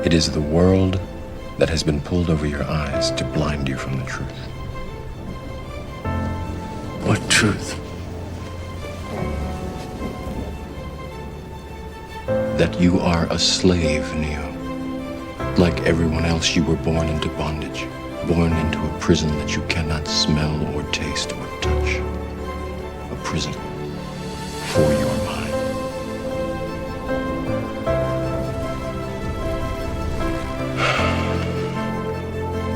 It is the world that has been pulled over your eyes to blind you from the truth. What truth? That you are a slave, Neo. Like everyone else, you were born into bondage, born into a prison that you cannot smell or taste or touch. A prison for your mind.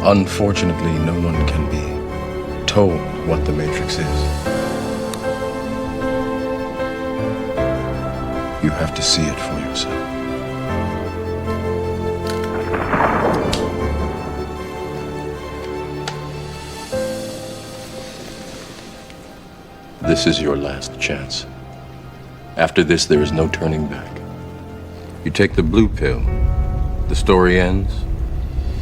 Unfortunately, no one can be told what the Matrix is. You have to see it for yourself. This is your last chance. After this, there is no turning back. You take the blue pill, the story ends.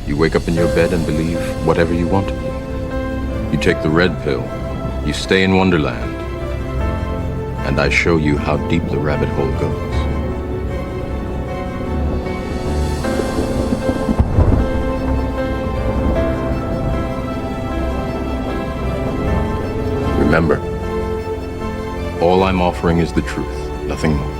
You wake up in your bed and believe whatever you want to believe. You take the red pill, you stay in Wonderland, and I show you how deep the rabbit hole goes. Remember, all I'm offering is the truth, nothing more.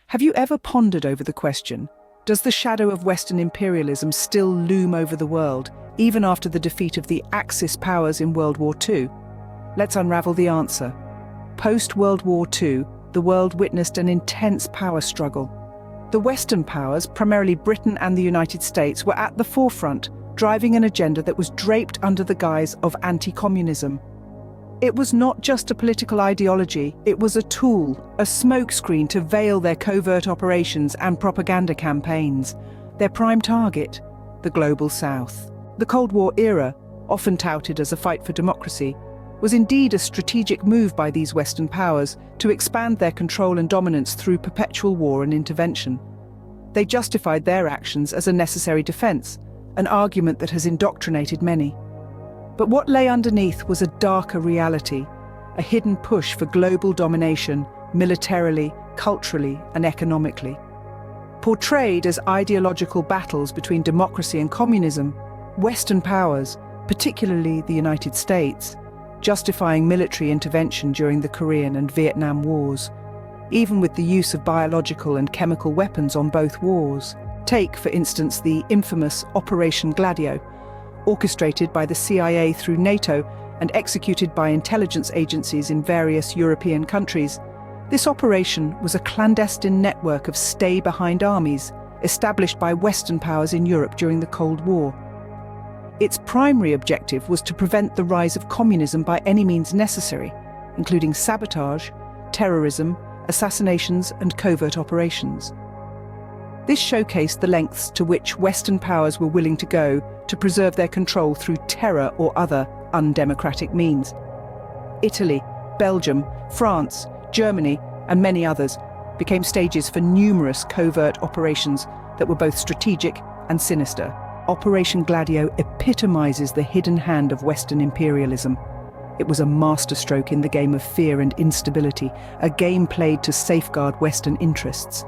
Have you ever pondered over the question, does the shadow of Western imperialism still loom over the world, even after the defeat of the Axis powers in World War II? Let's unravel the answer. Post-World War II, the world witnessed an intense power struggle. The Western powers, primarily Britain and the United States, were at the forefront, driving an agenda that was draped under the guise of anti-communism. It was not just a political ideology, it was a tool, a smokescreen to veil their covert operations and propaganda campaigns. Their prime target, the Global South. The Cold War era, often touted as a fight for democracy, was indeed a strategic move by these Western powers to expand their control and dominance through perpetual war and intervention. They justified their actions as a necessary defense, an argument that has indoctrinated many. But what lay underneath was a darker reality, a hidden push for global domination, militarily, culturally, and economically. Portrayed as ideological battles between democracy and communism, Western powers, particularly the United States, justifying military intervention during the Korean and Vietnam Wars, even with the use of biological and chemical weapons on both wars. Take, for instance, the infamous Operation Gladio, orchestrated by the CIA through NATO and executed by intelligence agencies in various European countries. This operation was a clandestine network of stay-behind armies established by Western powers in Europe during the Cold War. Its primary objective was to prevent the rise of communism by any means necessary, including sabotage, terrorism, assassinations, and covert operations. This showcased the lengths to which Western powers were willing to go to preserve their control through terror or other undemocratic means. Italy, Belgium, France, Germany, and many others became stages for numerous covert operations that were both strategic and sinister. Operation Gladio epitomizes the hidden hand of Western imperialism. It was a masterstroke in the game of fear and instability, a game played to safeguard Western interests.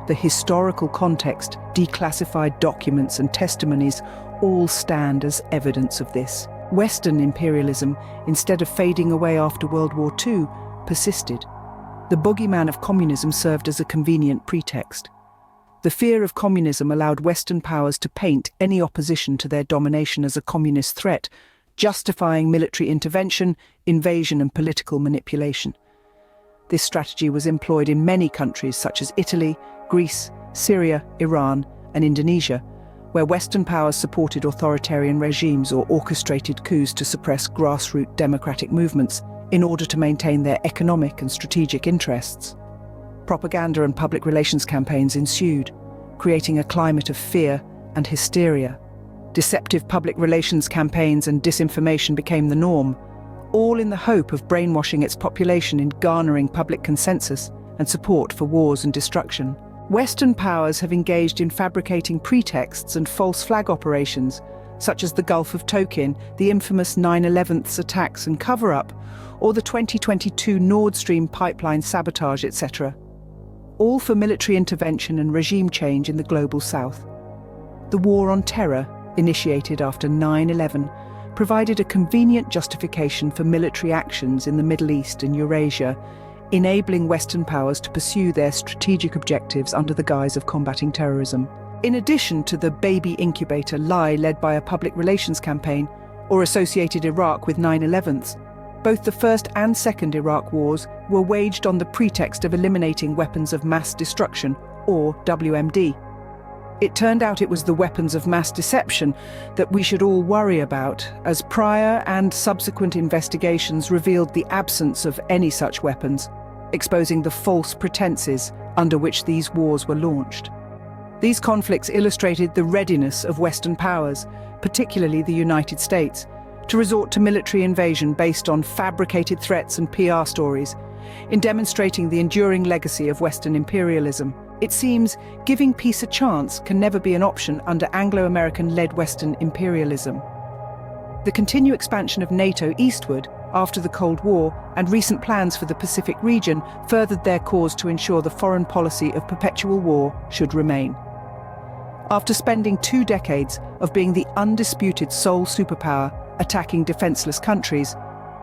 The historical context, declassified documents and testimonies all stand as evidence of this. Western imperialism, instead of fading away after World War II, persisted. The boogeyman of communism served as a convenient pretext. The fear of communism allowed Western powers to paint any opposition to their domination as a communist threat, justifying military intervention, invasion, and political manipulation. This strategy was employed in many countries such as Italy, Greece, Syria, Iran, and Indonesia, where Western powers supported authoritarian regimes or orchestrated coups to suppress grassroots democratic movements in order to maintain their economic and strategic interests. Propaganda and public relations campaigns ensued, creating a climate of fear and hysteria. Deceptive public relations campaigns and disinformation became the norm, all in the hope of brainwashing its population in garnering public consensus and support for wars and destruction. Western powers have engaged in fabricating pretexts and false flag operations, such as the Gulf of Tonkin, the infamous 9/11 attacks and cover-up, or the 2022 Nord Stream pipeline sabotage, etc. All for military intervention and regime change in the global south. The war on terror, initiated after 9/11, provided a convenient justification for military actions in the Middle East and Eurasia, enabling Western powers to pursue their strategic objectives under the guise of combating terrorism. In addition to the baby incubator lie led by a public relations campaign, or associated Iraq with 9/11s, both the First and Second Iraq Wars were waged on the pretext of eliminating weapons of mass destruction, or WMD. It turned out it was the weapons of mass deception that we should all worry about, as prior and subsequent investigations revealed the absence of any such weapons, exposing the false pretenses under which these wars were launched. These conflicts illustrated the readiness of Western powers, particularly the United States, to resort to military invasion based on fabricated threats and PR stories, in demonstrating the enduring legacy of Western imperialism. It seems giving peace a chance can never be an option under Anglo-American-led Western imperialism. The continued expansion of NATO eastward after the Cold War and recent plans for the Pacific region furthered their cause to ensure the foreign policy of perpetual war should remain. After spending 2 decades of being the undisputed sole superpower attacking defenseless countries,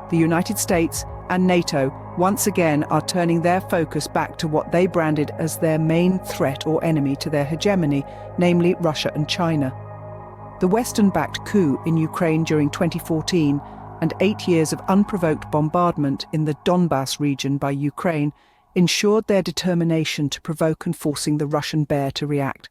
the United States and NATO once again are turning their focus back to what they branded as their main threat or enemy to their hegemony, namely Russia and China. The Western-backed coup in Ukraine during 2014 and 8 years of unprovoked bombardment in the Donbas region by Ukraine ensured their determination to provoke and forcing the Russian bear to react.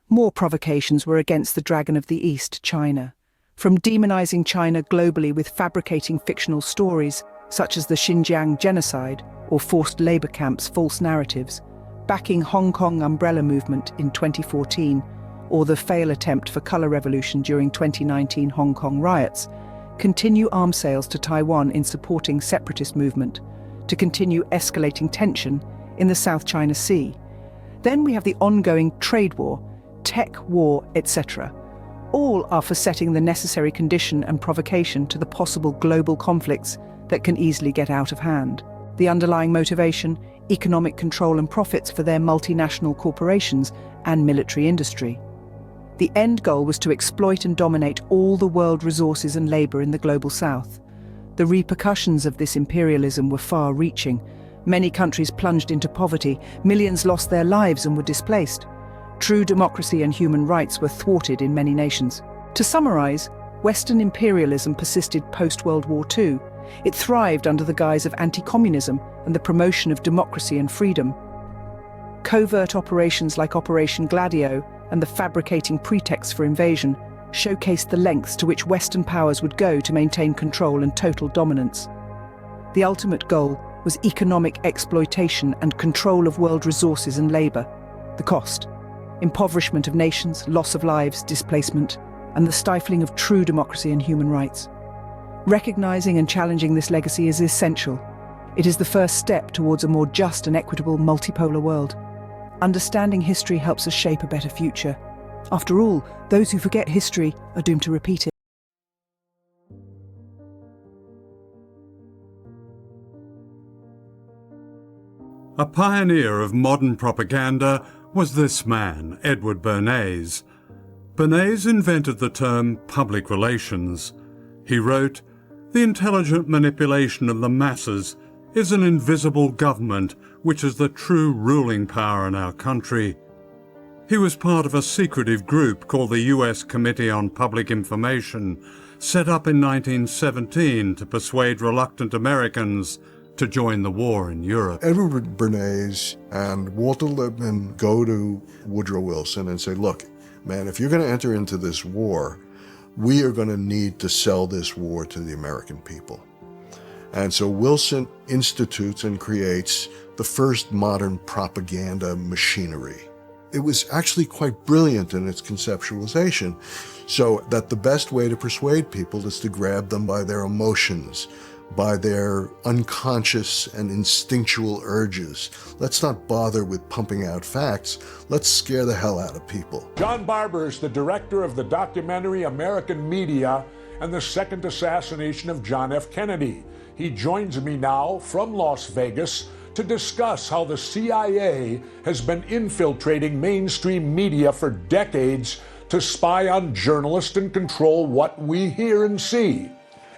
More provocations were against the Dragon of the East, China. From demonizing China globally with fabricating fictional stories, such as the Xinjiang genocide or forced labor camps' false narratives, backing Hong Kong umbrella movement in 2014, or the failed attempt for color revolution during 2019 Hong Kong riots, continue arms sales to Taiwan in supporting separatist movement, to continue escalating tension in the South China Sea. Then we have the ongoing trade war, tech war, etc. All are for setting the necessary condition and provocation to the possible global conflicts that can easily get out of hand. The underlying motivation, economic control and profits for their multinational corporations and military industry. The end goal was to exploit and dominate all the world resources and labor in the global south. The repercussions of this imperialism were far-reaching. Many countries plunged into poverty, millions lost their lives and were displaced. True democracy and human rights were thwarted in many nations. To summarize, Western imperialism persisted post-World War II. It thrived under the guise of anti-communism and the promotion of democracy and freedom. Covert operations like Operation Gladio and the fabricating pretexts for invasion showcased the lengths to which Western powers would go to maintain control and total dominance. The ultimate goal was economic exploitation and control of world resources and labor. The cost: impoverishment of nations, loss of lives, displacement, and the stifling of true democracy and human rights. Recognizing and challenging this legacy is essential. It is the first step towards a more just and equitable multipolar world. Understanding history helps us shape a better future. After all, those who forget history are doomed to repeat it. A pioneer of modern propaganda was this man, Edward Bernays. Bernays invented the term public relations. He wrote, "The intelligent manipulation of the masses is an invisible government which is the true ruling power in our country." He was part of a secretive group called the U.S. Committee on Public Information, set up in 1917 to persuade reluctant Americans to join the war in Europe. Edward Bernays and Walter Lippmann go to Woodrow Wilson and say, look, man, if you're going to enter into this war, we are going to need to sell this war to the American people. And so Wilson institutes and creates the the first modern propaganda machinery. It was actually quite brilliant in its conceptualization, so that the best way to persuade people is to grab them by their emotions, by their unconscious and instinctual urges. Let's not bother with pumping out facts. Let's scare the hell out of people. John Barber is the director of the documentary American Media and the Second Assassination of John F. Kennedy. He joins me now from Las Vegas to discuss how the CIA has been infiltrating mainstream media for decades to spy on journalists and control what we hear and see.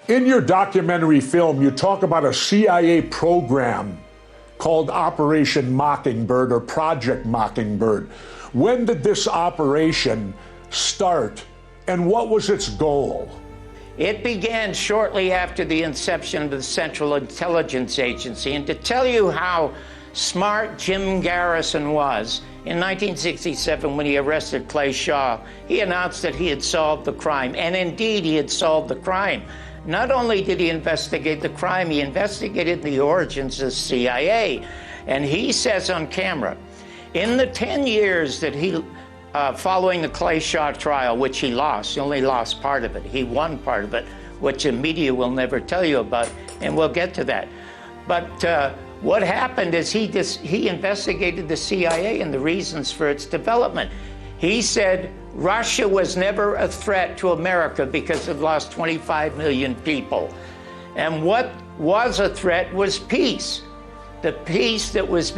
In your documentary film, you talk about a CIA program called Operation Mockingbird or Project Mockingbird. When did this operation start and what was its goal? It began shortly after the inception of the Central Intelligence Agency. And to tell you how smart Jim Garrison was, in 1967, when he arrested Clay Shaw, he announced that he had solved the crime. And indeed, he had solved the crime. Not only did he investigate the crime, he investigated the origins of the CIA. And he says on camera, in the 10 years that he following the Clay Shaw trial, which he lost. He only lost part of it. He won part of it, which the media will never tell you about, and we'll get to that. But what happened is he investigated the CIA and the reasons for its development. He said Russia was never a threat to America because it lost 25 million people. And what was a threat was peace. The peace that was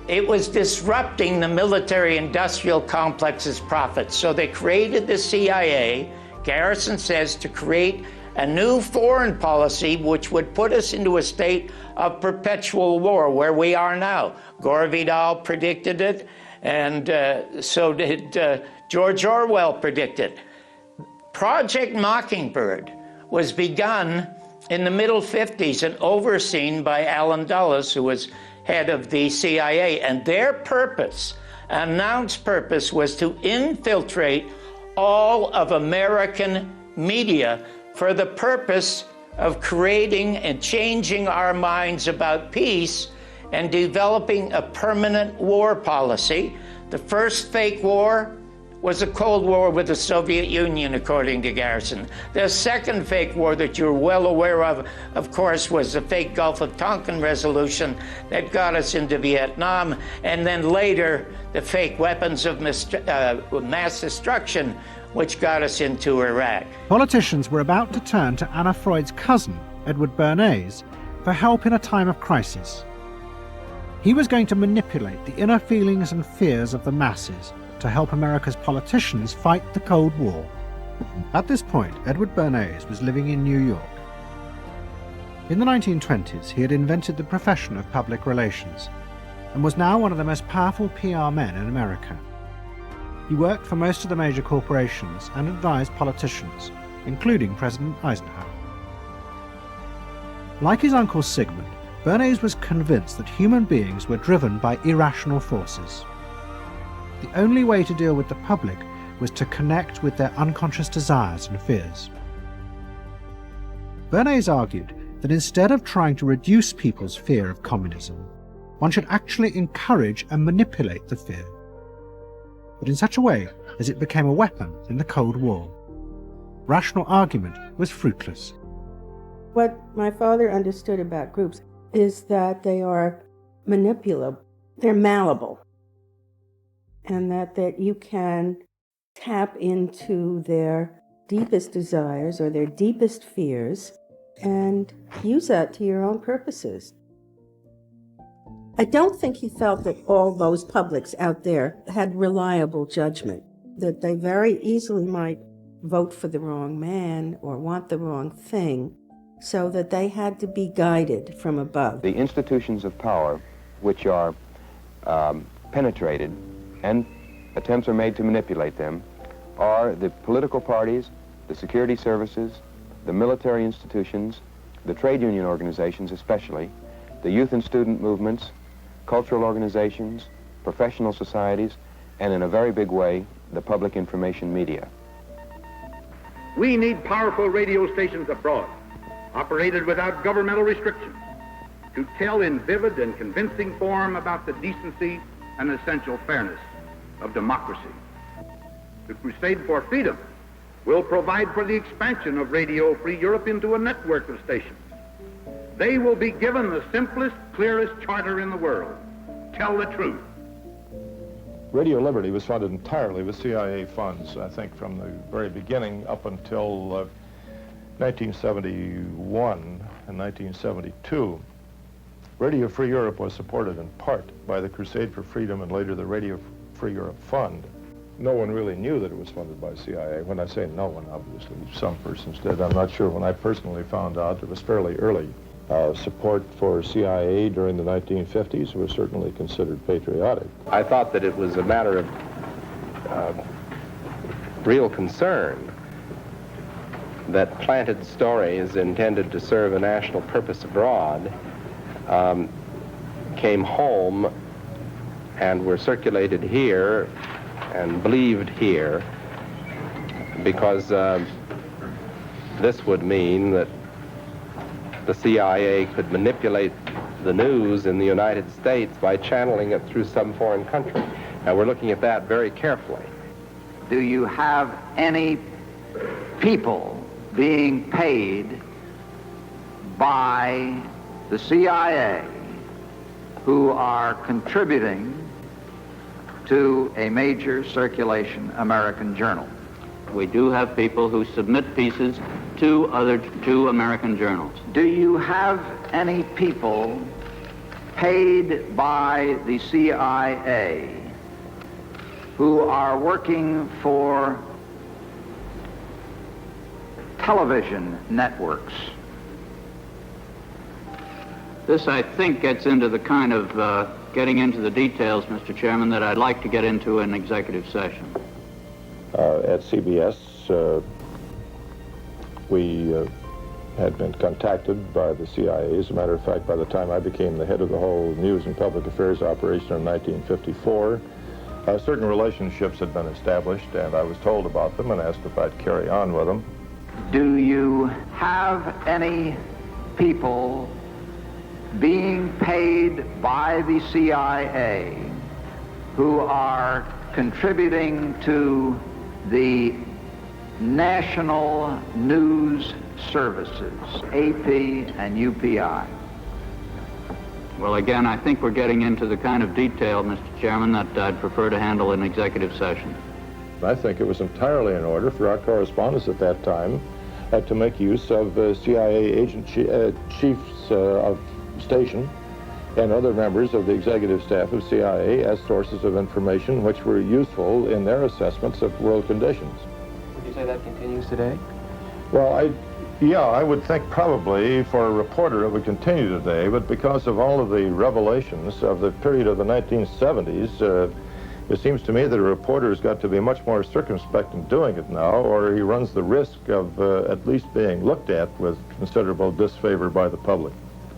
it was disrupting the military-industrial complex's profits. So they created the CIA, Garrison says, to create a new foreign policy which would put us into a state of perpetual war, where we are now. Gore Vidal predicted it, and so did George Orwell predict it. Project Mockingbird was begun in the middle 50s and overseen by Allen Dulles, who was head of the CIA, and their purpose, announced purpose, was to infiltrate all of American media for the purpose of creating and changing our minds about peace and developing a permanent war policy. The first fake war was a Cold War with the Soviet Union, according to Garrison. The second fake war that you're well aware of course, was the fake Gulf of Tonkin resolution that got us into Vietnam, and then later, the fake weapons of mass destruction, which got us into Iraq. Politicians were about to turn to Anna Freud's cousin, Edward Bernays, for help in a time of crisis. He was going to manipulate the inner feelings and fears of the masses to help America's politicians fight the Cold War. At this point, Edward Bernays was living in New York. In the 1920s, he had invented the profession of public relations and was now one of the most powerful PR men in America. He worked for most of the major corporations and advised politicians, including President Eisenhower. Like his uncle Sigmund, Bernays was convinced that human beings were driven by irrational forces. The only way to deal with the public was to connect with their unconscious desires and fears. Bernays argued that instead of trying to reduce people's fear of communism, one should actually encourage and manipulate the fear, but in such a way as it became a weapon in the Cold War. Rational argument was fruitless. What my father understood about groups is that they are manipulable, they're malleable, and that you can tap into their deepest desires or their deepest fears and use that to your own purposes. I don't think he felt that all those publics out there had reliable judgment, that they very easily might vote for the wrong man or want the wrong thing, so that they had to be guided from above. The institutions of power, which are penetrated and attempts are made to manipulate them, are the political parties, the security services, the military institutions, the trade union organizations especially, the youth and student movements, cultural organizations, professional societies, and in a very big way, the public information media. We need powerful radio stations abroad, operated without governmental restrictions, to tell in vivid and convincing form about the decency and essential fairness of democracy. The crusade for freedom will provide for the expansion of Radio Free Europe into a network of stations. They will be given the simplest, clearest charter in the world. Tell the truth. Radio Liberty was funded entirely with CIA funds, I think, from the very beginning up until 1971 and 1972. Radio Free Europe was supported in part by the Crusade for Freedom and later the Radio Free Europe Fund. No one really knew that it was funded by CIA. When I say no one, obviously some persons did. I'm not sure. When I personally found out, it was fairly early. Support for CIA during the 1950s was certainly considered patriotic. I thought that it was a matter of real concern that planted stories intended to serve a national purpose abroad came home and were circulated here and believed here, because this would mean that the CIA could manipulate the news in the United States by channeling it through some foreign country. Now, we're looking at that very carefully. Do you have any people being paid by the CIA who are contributing to a major circulation American journal? We do have people who submit pieces to American journals. Do you have any people paid by the CIA who are working for television networks? This, I think, gets into the kind of getting into the details, Mr. Chairman, that I'd like to get into in executive session. At CBS, we had been contacted by the CIA. As a matter of fact, by the time I became the head of the whole news and public affairs operation in 1954, certain relationships had been established, and I was told about them and asked if I'd carry on with them. Do you have any people being paid by the CIA who are contributing to the national news services, AP and UPI? Well, again, I think we're getting into the kind of detail, Mr. Chairman, that I'd prefer to handle in executive session. I think it was entirely in order for our correspondents at that time to make use of CIA agent chiefs of station and other members of the executive staff of CIA as sources of information which were useful in their assessments of world conditions. Would you say that continues today? Well, I would think probably for a reporter it would continue today, but because of all of the revelations of the period of the 1970s, it seems to me that a reporter has got to be much more circumspect in doing it now, or he runs the risk of at least being looked at with considerable disfavor by the public.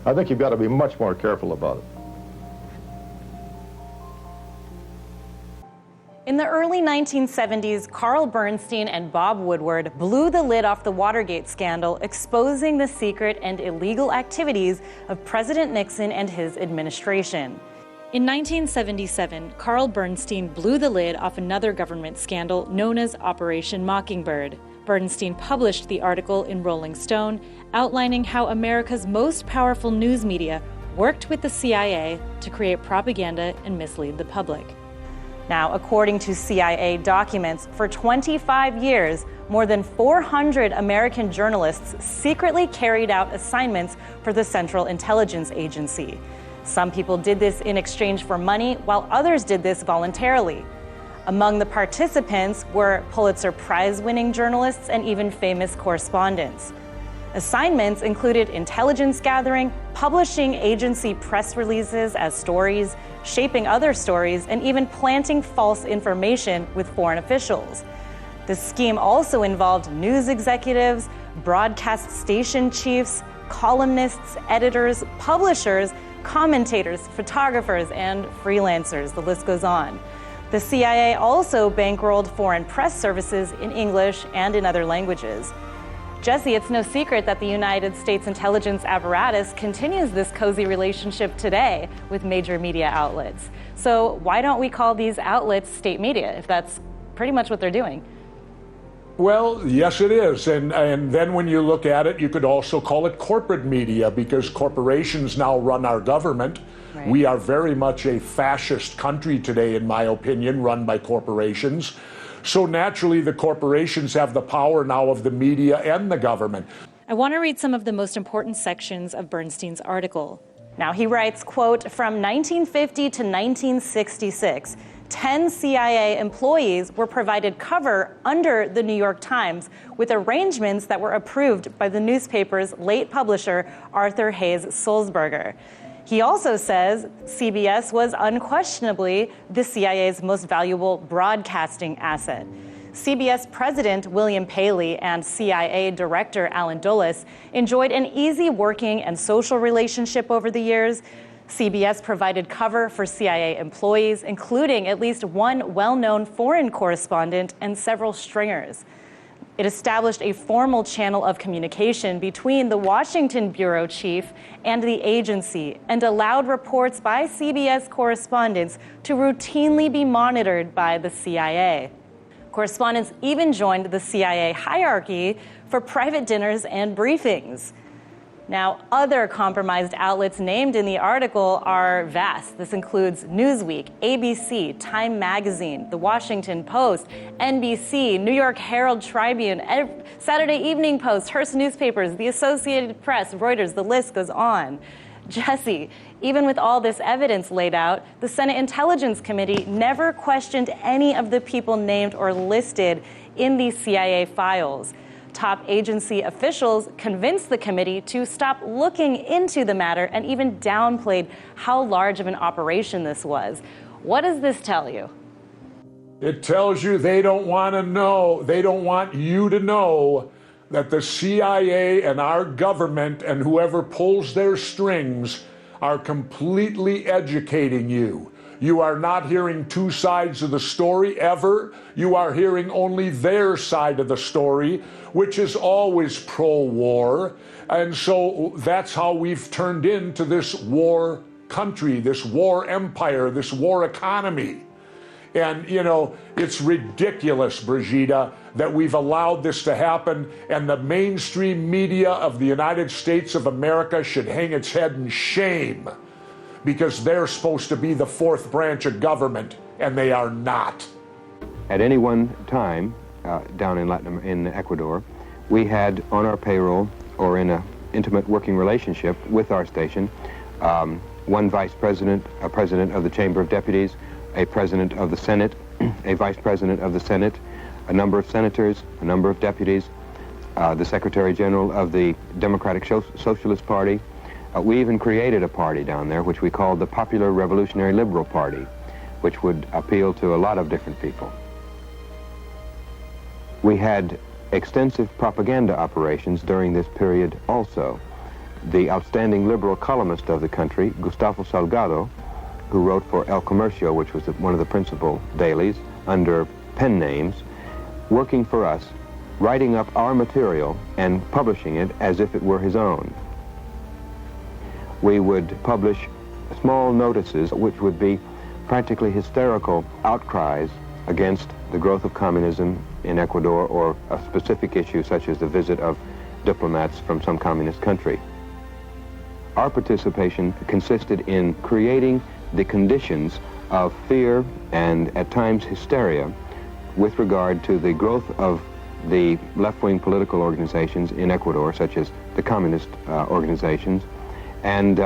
I think you've got to be much more careful about it. In the early 1970s, Carl Bernstein and Bob Woodward blew the lid off the Watergate scandal, exposing the secret and illegal activities of President Nixon and his administration. In 1977, Carl Bernstein blew the lid off another government scandal known as Operation Mockingbird. Bernstein published the article in Rolling Stone outlining how America's most powerful news media worked with the CIA to create propaganda and mislead the public. Now, according to CIA documents, for 25 years, more than 400 American journalists secretly carried out assignments for the Central Intelligence Agency. Some people did this in exchange for money, while others did this voluntarily. Among the participants were Pulitzer Prize-winning journalists and even famous correspondents. Assignments included intelligence gathering, publishing agency press releases as stories, shaping other stories, and even planting false information with foreign officials. The scheme also involved news executives, broadcast station chiefs, columnists, editors, publishers, commentators, photographers, and freelancers. The list goes on. The CIA also bankrolled foreign press services in English and in other languages. Jesse, it's no secret that the United States intelligence apparatus continues this cozy relationship today with major media outlets. So why don't we call these outlets state media, if that's pretty much what they're doing? Well, yes, it is. And then when you look at it, you could also call it corporate media, because corporations now run our government. Right. We are very much a fascist country today, in my opinion, run by corporations. So naturally, the corporations have the power now of the media and the government. I want to read some of the most important sections of Bernstein's article. Now, he writes, quote, from 1950 to 1966, 10 CIA employees were provided cover under the New York Times with arrangements that were approved by the newspaper's late publisher, Arthur Hayes Sulzberger. He also says CBS was unquestionably the CIA's most valuable broadcasting asset. CBS President William Paley and CIA Director Allen Dulles enjoyed an easy working and social relationship over the years. CBS provided cover for CIA employees, including at least one well-known foreign correspondent and several stringers. It established a formal channel of communication between the Washington bureau chief and the agency, and allowed reports by CBS correspondents to routinely be monitored by the CIA. Correspondents even joined the CIA hierarchy for private dinners and briefings. Now, other compromised outlets named in the article are vast. This includes Newsweek, ABC, Time Magazine, The Washington Post, NBC, New York Herald Tribune, Saturday Evening Post, Hearst Newspapers, the Associated Press, Reuters, the list goes on. Jesse, even with all this evidence laid out, the Senate Intelligence Committee never questioned any of the people named or listed in these CIA files. Top agency officials convinced the committee to stop looking into the matter and even downplayed how large of an operation this was. What does this tell you? It tells you they don't want to know, they don't want you to know that the CIA and our government and whoever pulls their strings are completely educating you. You are not hearing two sides of the story ever. You are hearing only their side of the story, which is always pro-war. And so that's how we've turned into this war country, this war empire, this war economy. And, you know, it's ridiculous, Brigida, that we've allowed this to happen, and the mainstream media of the United States of America should hang its head in shame, because they're supposed to be the fourth branch of government, and they are not. At any one time, down in Ecuador, we had on our payroll or in an intimate working relationship with our station, one vice president, a president of the Chamber of Deputies, a president of the Senate, a vice president of the Senate, a number of senators, a number of deputies, the Secretary General of the Democratic Socialist Party. We even created a party down there which we called the Popular Revolutionary Liberal Party, which would appeal to a lot of different people. We had extensive propaganda operations during this period also. The outstanding liberal columnist of the country, Gustavo Salgado, who wrote for El Comercio, which was one of the principal dailies, under pen names, working for us, writing up our material and publishing it as if it were his own. We would publish small notices which would be practically hysterical outcries against the growth of communism in Ecuador, or a specific issue such as the visit of diplomats from some communist country. Our participation consisted in creating the conditions of fear and at times hysteria with regard to the growth of the left-wing political organizations in Ecuador, such as the communist organizations, and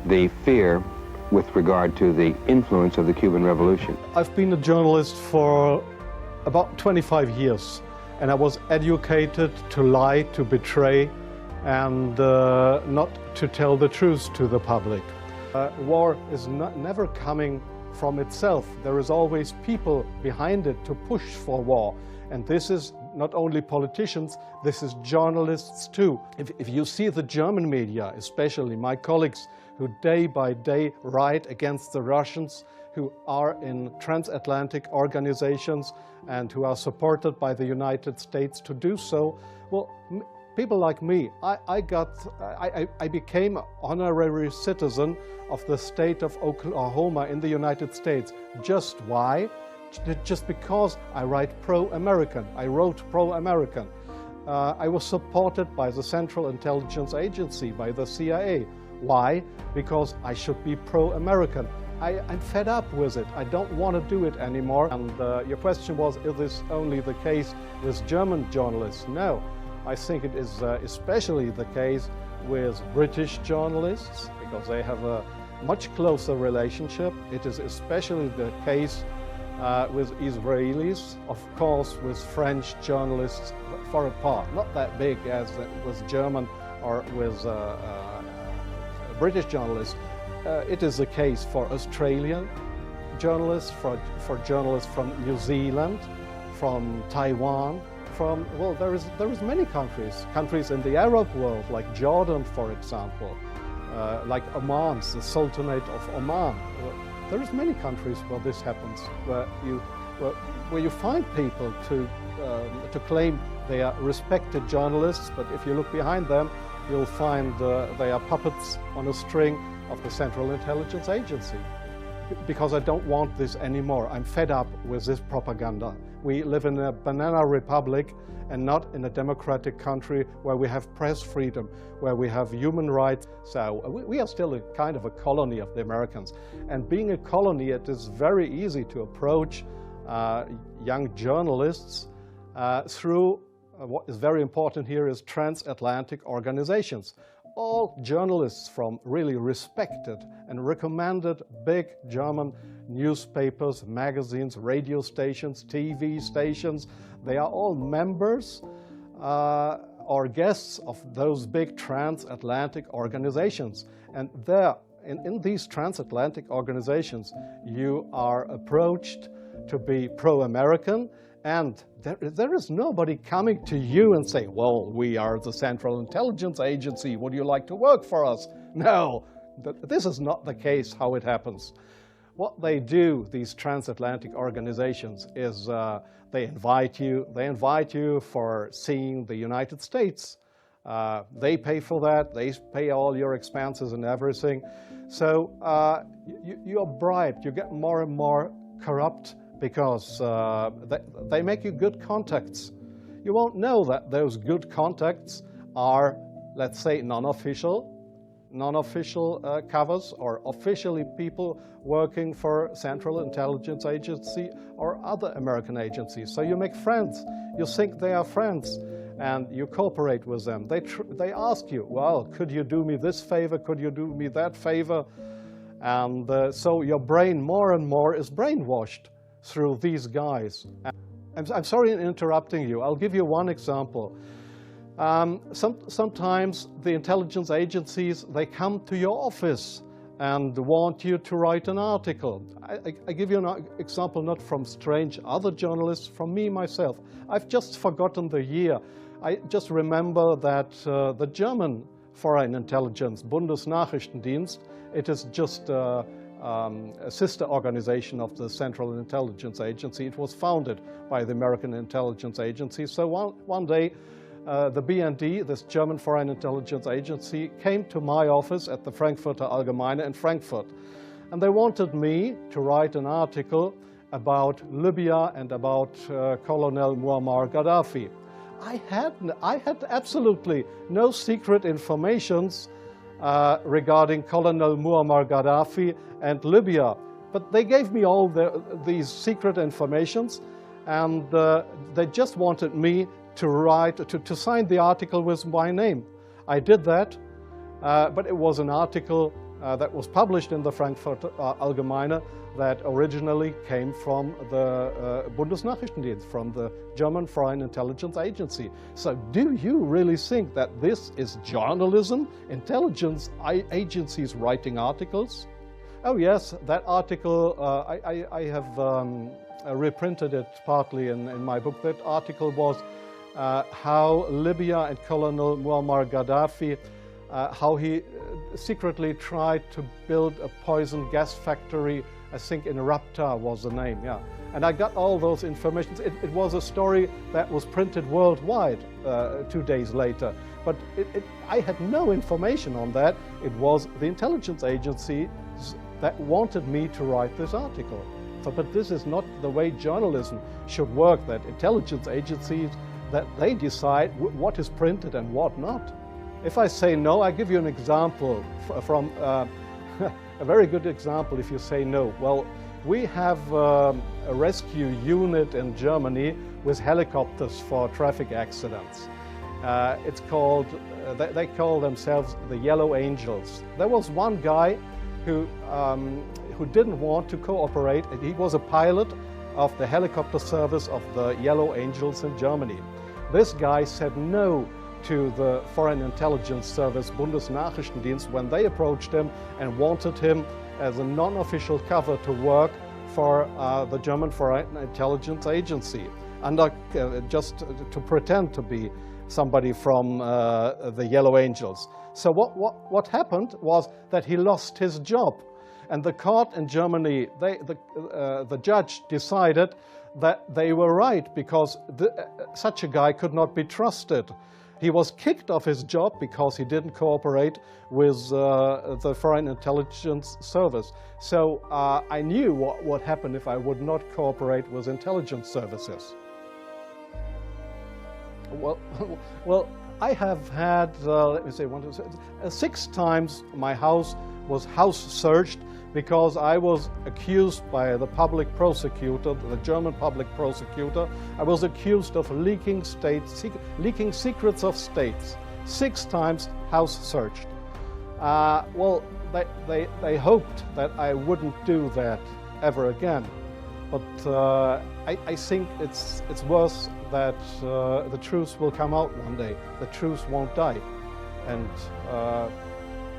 the fear with regard to the influence of the Cuban Revolution. I've been a journalist for about 25 years, and I was educated to lie, to betray, and not to tell the truth to the public. War is never coming from itself. There is always people behind it to push for war. And this is not only politicians, this is journalists too. If you see the German media, especially my colleagues who day by day write against the Russians, who are in transatlantic organizations and who are supported by the United States to do so, well, people like me, I became an honorary citizen of the state of Oklahoma in the United States. Just why? Just because I wrote pro-American. I was supported by the Central Intelligence Agency, by the CIA. Why? Because I should be pro-American. I'm fed up with it. I don't want to do it anymore. And your question was, is this only the case with German journalists? No. I think it is especially the case with British journalists, because they have a much closer relationship. It is especially the case with Israelis, of course with French journalists far apart, not that big as with German or with British journalists. It is the case for Australian journalists, for journalists from New Zealand, from Taiwan, from, well, there is many countries in the Arab world, like Jordan, for example, like Oman, the Sultanate of Oman. There is many countries where this happens, where you find people to claim they are respected journalists, but if you look behind them, you'll find they are puppets on a string of the Central Intelligence Agency. Because I don't want this anymore. I'm fed up with this propaganda. We live in a banana republic and not in a democratic country where we have press freedom, where we have human rights. So we are still a kind of a colony of the Americans. And being a colony, it is very easy to approach young journalists through what is very important here is transatlantic organizations. All journalists from really respected and recommended big German newspapers, magazines, radio stations, TV stations, they are all members or guests of those big transatlantic organizations. And there, in these transatlantic organizations, you are approached to be pro-American, and there is nobody coming to you and say, well, we are the Central Intelligence Agency, would you like to work for us? No, this is not the case how it happens. What they do, these transatlantic organizations, is they invite you for seeing the United States. They pay for that, they pay all your expenses and everything. So you are bribed, you get more and more corrupt, because they make you good contacts. You won't know that those good contacts are, let's say, non-official covers, or officially people working for Central Intelligence Agency or other American agencies. So you make friends. You think they are friends, and you cooperate with them. They ask you, well, could you do me this favor? Could you do me that favor? And so your brain more and more is brainwashed through these guys. I'm sorry in interrupting you. I'll give you one example. Sometimes the intelligence agencies, they come to your office and want you to write an article. I give you an example not from strange other journalists, from me myself. I've just forgotten the year. I just remember that the German Foreign Intelligence, Bundesnachrichtendienst, it is just a sister organization of the Central Intelligence Agency. It was founded by the American Intelligence Agency. So one day, the BND, this German Foreign Intelligence Agency, came to my office at the Frankfurter Allgemeine in Frankfurt. And they wanted me to write an article about Libya and about Colonel Muammar Gaddafi. I had absolutely no secret informations regarding Colonel Muammar Gaddafi and Libya. But they gave me all these secret informations, and they just wanted me to write, to sign the article with my name. I did that, but it was an article that was published in the Frankfurter Allgemeine that originally came from the Bundesnachrichtendienst, from the German Foreign Intelligence Agency. So do you really think that this is journalism? Intelligence agencies writing articles? Oh yes, that article, I have reprinted it partly in my book. That article was how Libya and Colonel Muammar Gaddafi how he secretly tried to build a poison gas factory. I think in Rapta was the name, yeah. And I got all those information. It was a story that was printed worldwide 2 days later. But I had no information on that. It was the intelligence agencies that wanted me to write this article. But this is not the way journalism should work, that intelligence agencies, that they decide what is printed and what not. If I say no, I give you an example from a very good example if you say no. Well, we have a rescue unit in Germany with helicopters for traffic accidents. It's called, they call themselves the Yellow Angels. There was one guy who didn't want to cooperate. He was a pilot of the helicopter service of the Yellow Angels in Germany. This guy said no to the Foreign Intelligence Service, Bundesnachrichtendienst, when they approached him and wanted him as a non-official cover to work for the German Foreign Intelligence Agency, just to pretend to be somebody from the Yellow Angels. So what happened was that he lost his job. And the court in Germany, the judge decided that they were right, because such a guy could not be trusted. He was kicked off his job because he didn't cooperate with the Foreign Intelligence Service. So I knew what would happen if I would not cooperate with intelligence services. Well, I have had, let me say, 6 times my house was house searched because I was accused by the public prosecutor, the German public prosecutor. I was accused of leaking secrets of states. 6 times house searched. Well, they hoped that I wouldn't do that ever again. But I think it's worse that the truth will come out one day. The truth won't die. And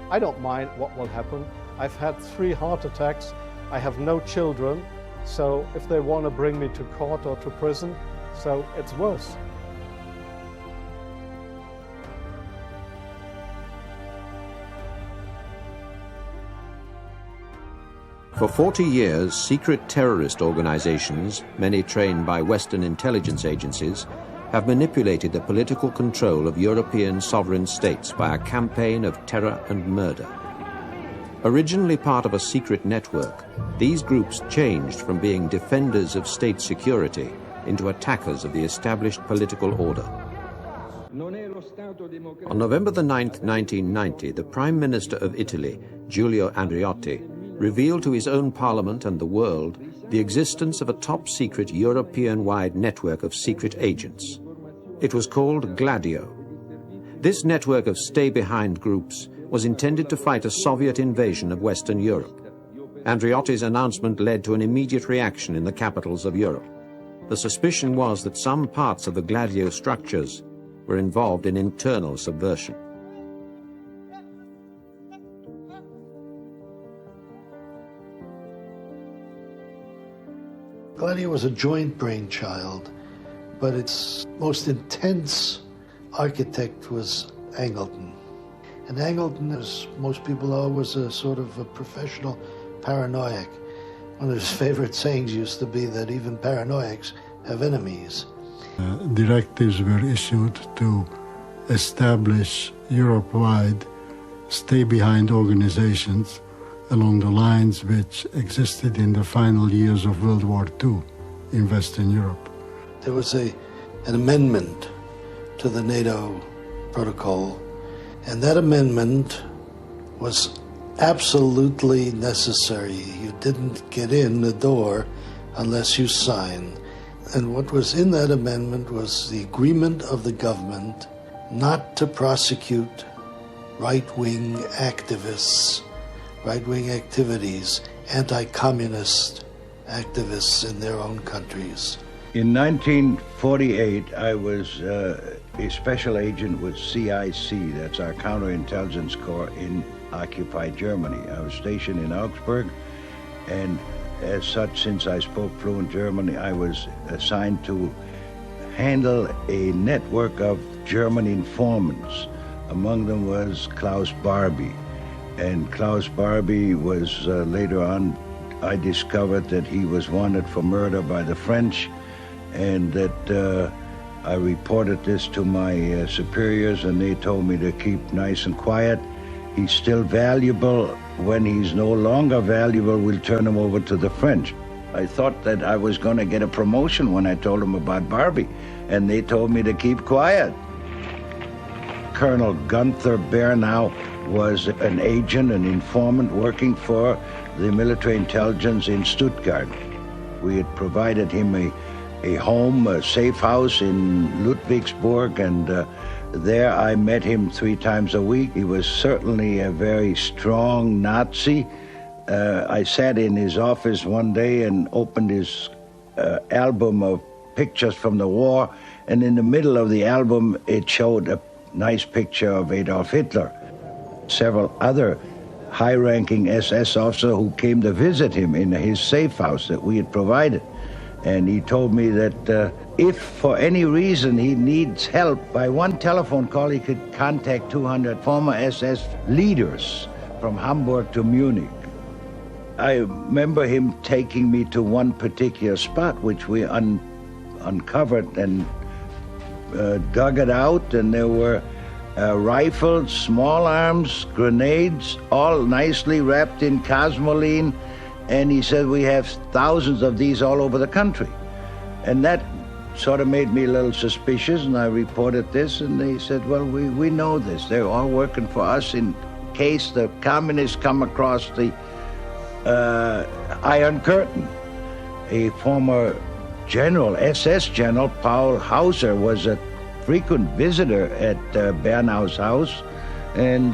I don't mind what will happen. I've had 3 heart attacks. I have no children. So if they want to bring me to court or to prison, so it's worse. For 40 years, secret terrorist organizations, many trained by Western intelligence agencies, have manipulated the political control of European sovereign states by a campaign of terror and murder. Originally part of a secret network, these groups changed from being defenders of state security into attackers of the established political order. On November the 9th, 1990, the Prime Minister of Italy, Giulio Andreotti, revealed to his own parliament and the world the existence of a top-secret European-wide network of secret agents. It was called Gladio. This network of stay-behind groups was intended to fight a Soviet invasion of Western Europe. Andreotti's announcement led to an immediate reaction in the capitals of Europe. The suspicion was that some parts of the Gladio structures were involved in internal subversion. Gladio was a joint brainchild, but its most intense architect was Angleton. And Angleton, as most people know, was a sort of a professional paranoiac. One of his favorite sayings used to be that even paranoiacs have enemies. Directives were issued to establish Europe-wide stay-behind organizations along the lines which existed in the final years of World War II in Western Europe. There was an amendment to the NATO protocol, and that amendment was absolutely necessary. You didn't get in the door unless you signed. And what was in that amendment was the agreement of the government not to prosecute right-wing activists, right-wing activities, anti-communist activists in their own countries. In 1948, I was a special agent with CIC, that's our counterintelligence corps in occupied Germany. I was stationed in Augsburg, and as such, since I spoke fluent German, I was assigned to handle a network of German informants Among them was Klaus Barbie. And Klaus Barbie was later on, I discovered that he was wanted for murder by the French, and that I reported this to my superiors, and they told me to keep nice and quiet. He's still valuable. When he's no longer valuable, we'll turn him over to the French. I thought that I was going to get a promotion when I told them about Barbie, and they told me to keep quiet. Colonel Gunther Bernau was an agent, an informant working for the military intelligence in Stuttgart. We had provided him a home, a safe house in Ludwigsburg, and there I met him 3 times a week. He was certainly a very strong Nazi. I sat in his office one day and opened his album of pictures from the war, and in the middle of the album it showed a nice picture of Adolf Hitler. Several other high-ranking SS officers who came to visit him in his safe house that we had provided. And he told me that if for any reason he needs help, by one telephone call he could contact 200 former SS leaders from Hamburg to Munich. I remember him taking me to one particular spot which we uncovered and dug it out, and there were rifles, small arms, grenades, all nicely wrapped in cosmoline, and he said, we have thousands of these all over the country. And that sort of made me a little suspicious, and I reported this, and they said, well, we know this. They're all working for us in case the communists come across the Iron Curtain. A former general, SS general, Paul Hauser, was a frequent visitor at Bernau's house, and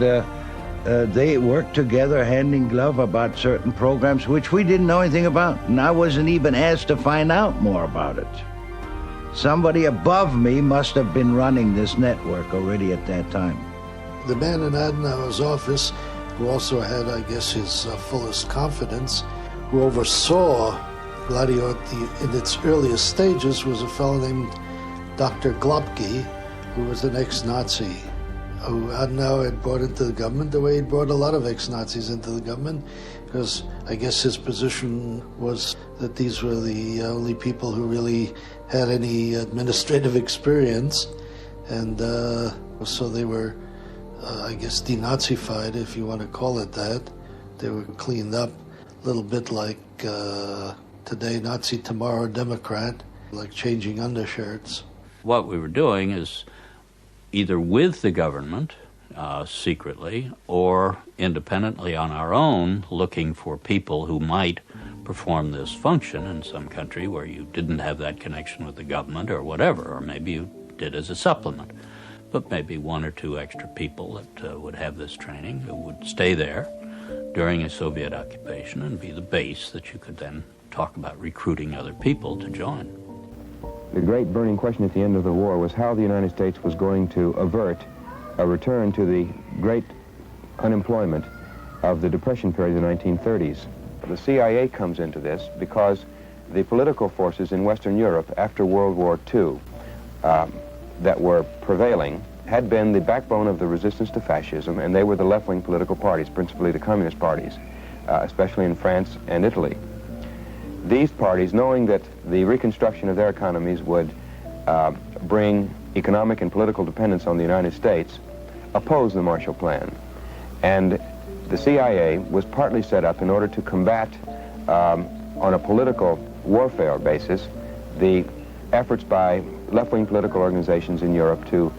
they worked together hand in glove about certain programs which we didn't know anything about, and I wasn't even asked to find out more about it. Somebody above me must have been running this network already at that time. The man in Adenauer's office, who also had, I guess, his fullest confidence, who oversaw Gladio in its earliest stages, was a fellow named Dr. Globke, who was an ex-Nazi, who Adenauer had brought into the government the way he'd brought a lot of ex-Nazis into the government, because I guess his position was that these were the only people who really had any administrative experience, and so they were, I guess, denazified, if you want to call it that. They were cleaned up, a little bit like today Nazi, tomorrow Democrat, like changing undershirts. What we were doing is either with the government, secretly, or independently on our own, looking for people who might perform this function in some country where you didn't have that connection with the government or whatever, or maybe you did as a supplement. But maybe 1 or 2 extra people that would have this training, who would stay there during a Soviet occupation and be the base that you could then talk about recruiting other people to join. The great burning question at the end of the war was how the United States was going to avert a return to the great unemployment of the Depression period of the 1930s. The CIA comes into this because the political forces in Western Europe after World War II that were prevailing had been the backbone of the resistance to fascism, and they were the left-wing political parties, principally the communist parties, especially in France and Italy. These parties, knowing that the reconstruction of their economies would bring economic and political dependence on the United States, opposed the Marshall Plan. And the CIA was partly set up in order to combat, on a political warfare basis, the efforts by left-wing political organizations in Europe to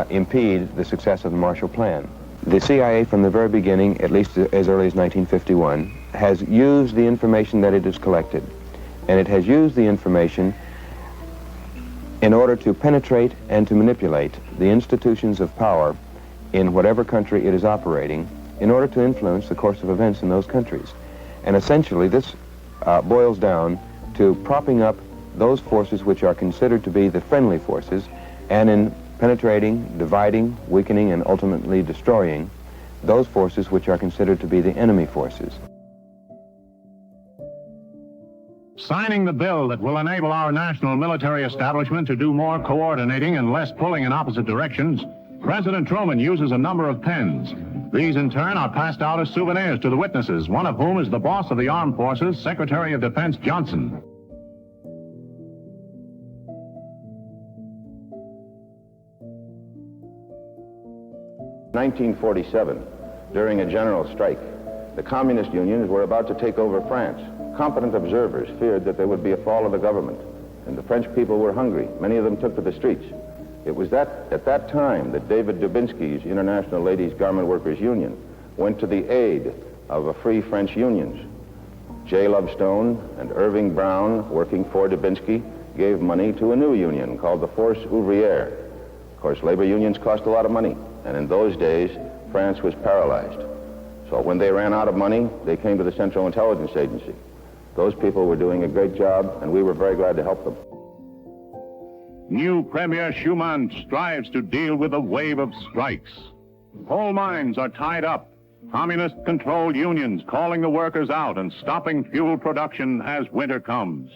impede the success of the Marshall Plan. The CIA, from the very beginning, at least as early as 1951, has used the information that it has collected, and it has used the information in order to penetrate and to manipulate the institutions of power in whatever country it is operating in order to influence the course of events in those countries. And essentially this boils down to propping up those forces which are considered to be the friendly forces, and in penetrating, dividing, weakening, and ultimately destroying those forces which are considered to be the enemy forces. Signing the bill that will enable our national military establishment to do more coordinating and less pulling in opposite directions President Truman uses a number of pens. These, in turn, are passed out as souvenirs to the witnesses, one of whom is the boss of the armed forces, Secretary of Defense Johnson. In 1947, during a general strike, the communist unions were about to take over France. Competent observers feared that there would be a fall of the government, and the French people were hungry. Many of them took to the streets. It was at that time that David Dubinsky's International Ladies Garment Workers Union went to the aid of a free French unions. J. Lovestone and Irving Brown, working for Dubinsky, gave money to a new union called the Force Ouvrière. Of course, labor unions cost a lot of money, and in those days, France was paralyzed. So when they ran out of money, they came to the Central Intelligence Agency. Those people were doing a great job, and we were very glad to help them. New Premier Schumann strives to deal with a wave of strikes. Coal mines are tied up. Communist-controlled unions calling the workers out and stopping fuel production as winter comes.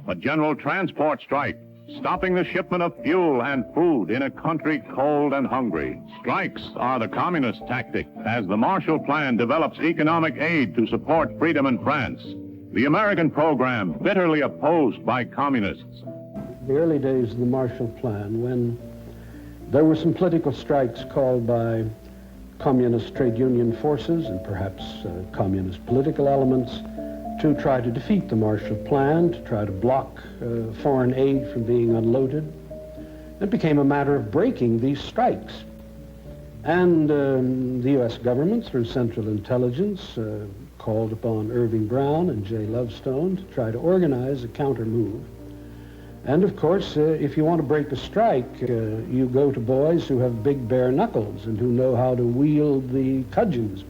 A general transport strike, stopping the shipment of fuel and food in a country cold and hungry. Strikes are the communist tactic as the Marshall Plan develops economic aid to support freedom in France. The American program bitterly opposed by communists. The early days of the Marshall Plan, when there were some political strikes called by communist trade union forces and perhaps communist political elements to try to defeat the Marshall Plan, to try to block foreign aid from being unloaded. It became a matter of breaking these strikes. And the U.S. government, through Central Intelligence, called upon Irving Brown and J. Lovestone to try to organize a counter move. And of course, if you want to break a strike, you go to boys who have big bare knuckles and who know how to wield the cudgels.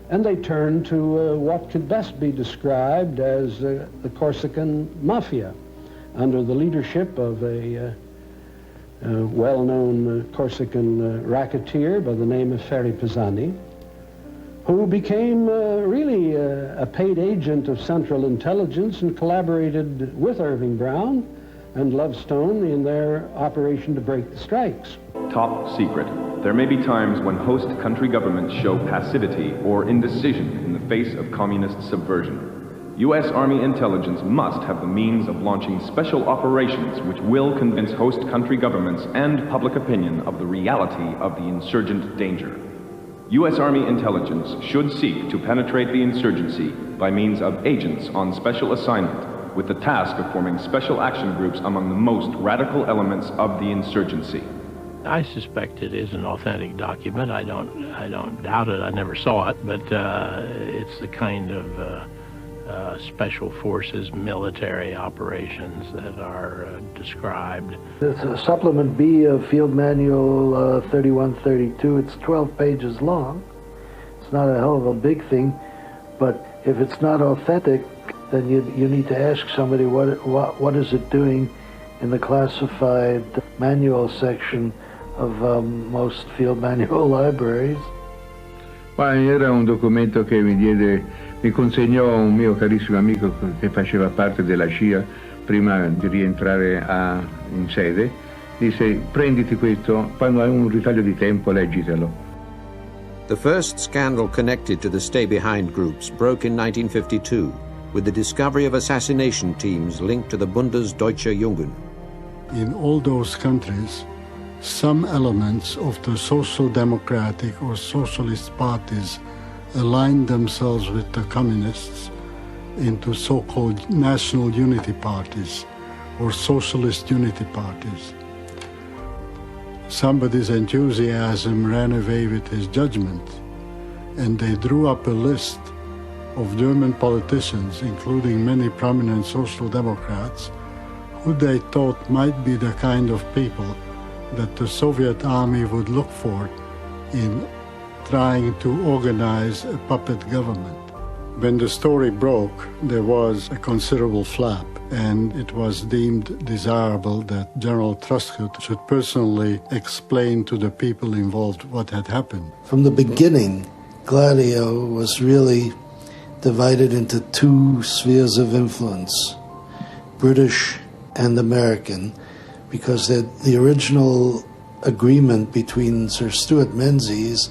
And they turn to what could best be described as the Corsican Mafia, under the leadership of a well-known Corsican racketeer by the name of Ferry Pisani, who became really a paid agent of Central Intelligence and collaborated with Irving Brown and Lovestone in their operation to break the strikes. Top secret. There may be times when host country governments show passivity or indecision in the face of communist subversion. U.S. Army intelligence must have the means of launching special operations which will convince host country governments and public opinion of the reality of the insurgent danger. U.S. Army intelligence should seek to penetrate the insurgency by means of agents on special assignment, with the task of forming special action groups among the most radical elements of the insurgency. I suspect it is an authentic document. I don't doubt it. I never saw it, but it's the kind of special forces military operations that are described. It's Supplement B of Field Manual 3132. It's 12 pages long. It's not a hell of a big thing, but if it's not authentic, then you need to ask somebody what is it doing in the classified manual section of most field manual libraries. Era un documento che mi consegnò un mio carissimo amico che faceva parte della CIA prima di rientrare in sede. Disse: prenditi questo, quando hai un ritaglio di tempo leggitelo. The first scandal connected to the stay-behind groups broke in 1952 with the discovery of assassination teams linked to the Bundesdeutsche Jugend. In all those countries, some elements of the social democratic or socialist parties aligned themselves with the communists into so-called national unity parties or socialist unity parties. Somebody's enthusiasm ran away with his judgment, and they drew up a list of German politicians, including many prominent social democrats, who they thought might be the kind of people that the Soviet army would look for in trying to organize a puppet government. When the story broke, there was a considerable flap, and it was deemed desirable that General Truscott should personally explain to the people involved what had happened. From the beginning, Gladio was really divided into two spheres of influence, British and American, because the original agreement between Sir Stuart Menzies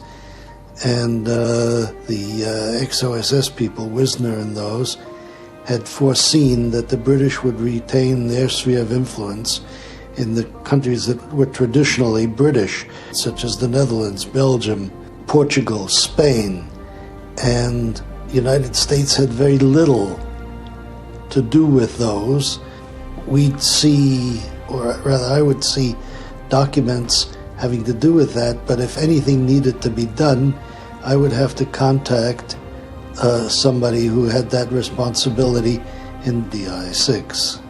and the ex-OSS people, Wisner and those, had foreseen that the British would retain their sphere of influence in the countries that were traditionally British, such as the Netherlands, Belgium, Portugal, Spain, and the United States had very little to do with those. We'd see, or rather I would see, documents having to do with that, but if anything needed to be done, I would have to contact somebody who had that responsibility in DI6.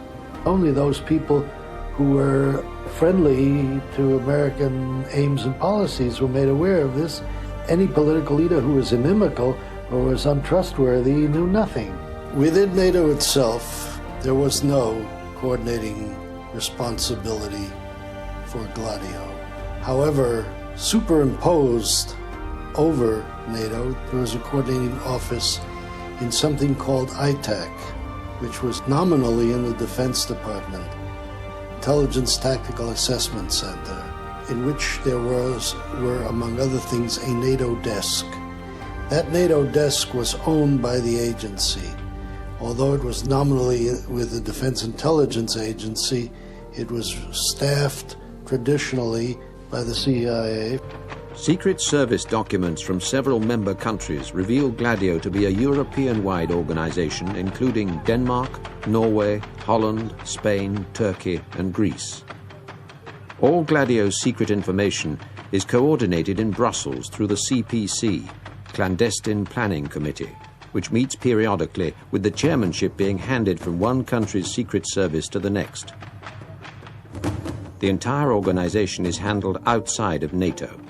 Only those who were friendly to American aims and policies were made aware of this. Any political leader who was inimical or was untrustworthy knew nothing. Within NATO itself, there was no coordinating responsibility for Gladio. However, superimposed over NATO, there was a coordinating office in something called ITAC, which was nominally in the Defense Department, Intelligence Tactical Assessment Center, in which there were, among other things, a NATO desk. That NATO desk was owned by the agency. Although it was nominally with the Defense Intelligence Agency, it was staffed traditionally by the CIA. Secret Service documents from several member countries reveal Gladio to be a European-wide organization including Denmark, Norway, Holland, Spain, Turkey, and Greece. All Gladio's secret information is coordinated in Brussels through the CPC, Clandestine Planning Committee, which meets periodically with the chairmanship being handed from one country's secret service to the next. The entire organization is handled outside of NATO.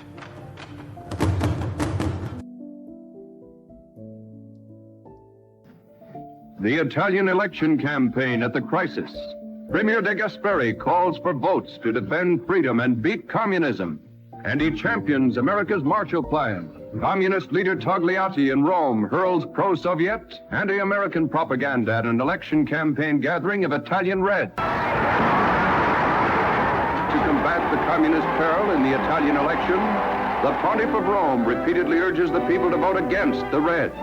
The Italian election campaign at the crisis. Premier De Gasperi calls for votes to defend freedom and beat communism. And he champions America's Marshall Plan. Communist leader Togliatti in Rome hurls pro-Soviet, anti-American propaganda at an election campaign gathering of Italian Red. To combat the communist peril in the Italian election, the Pontiff of Rome repeatedly urges the people to vote against the Reds.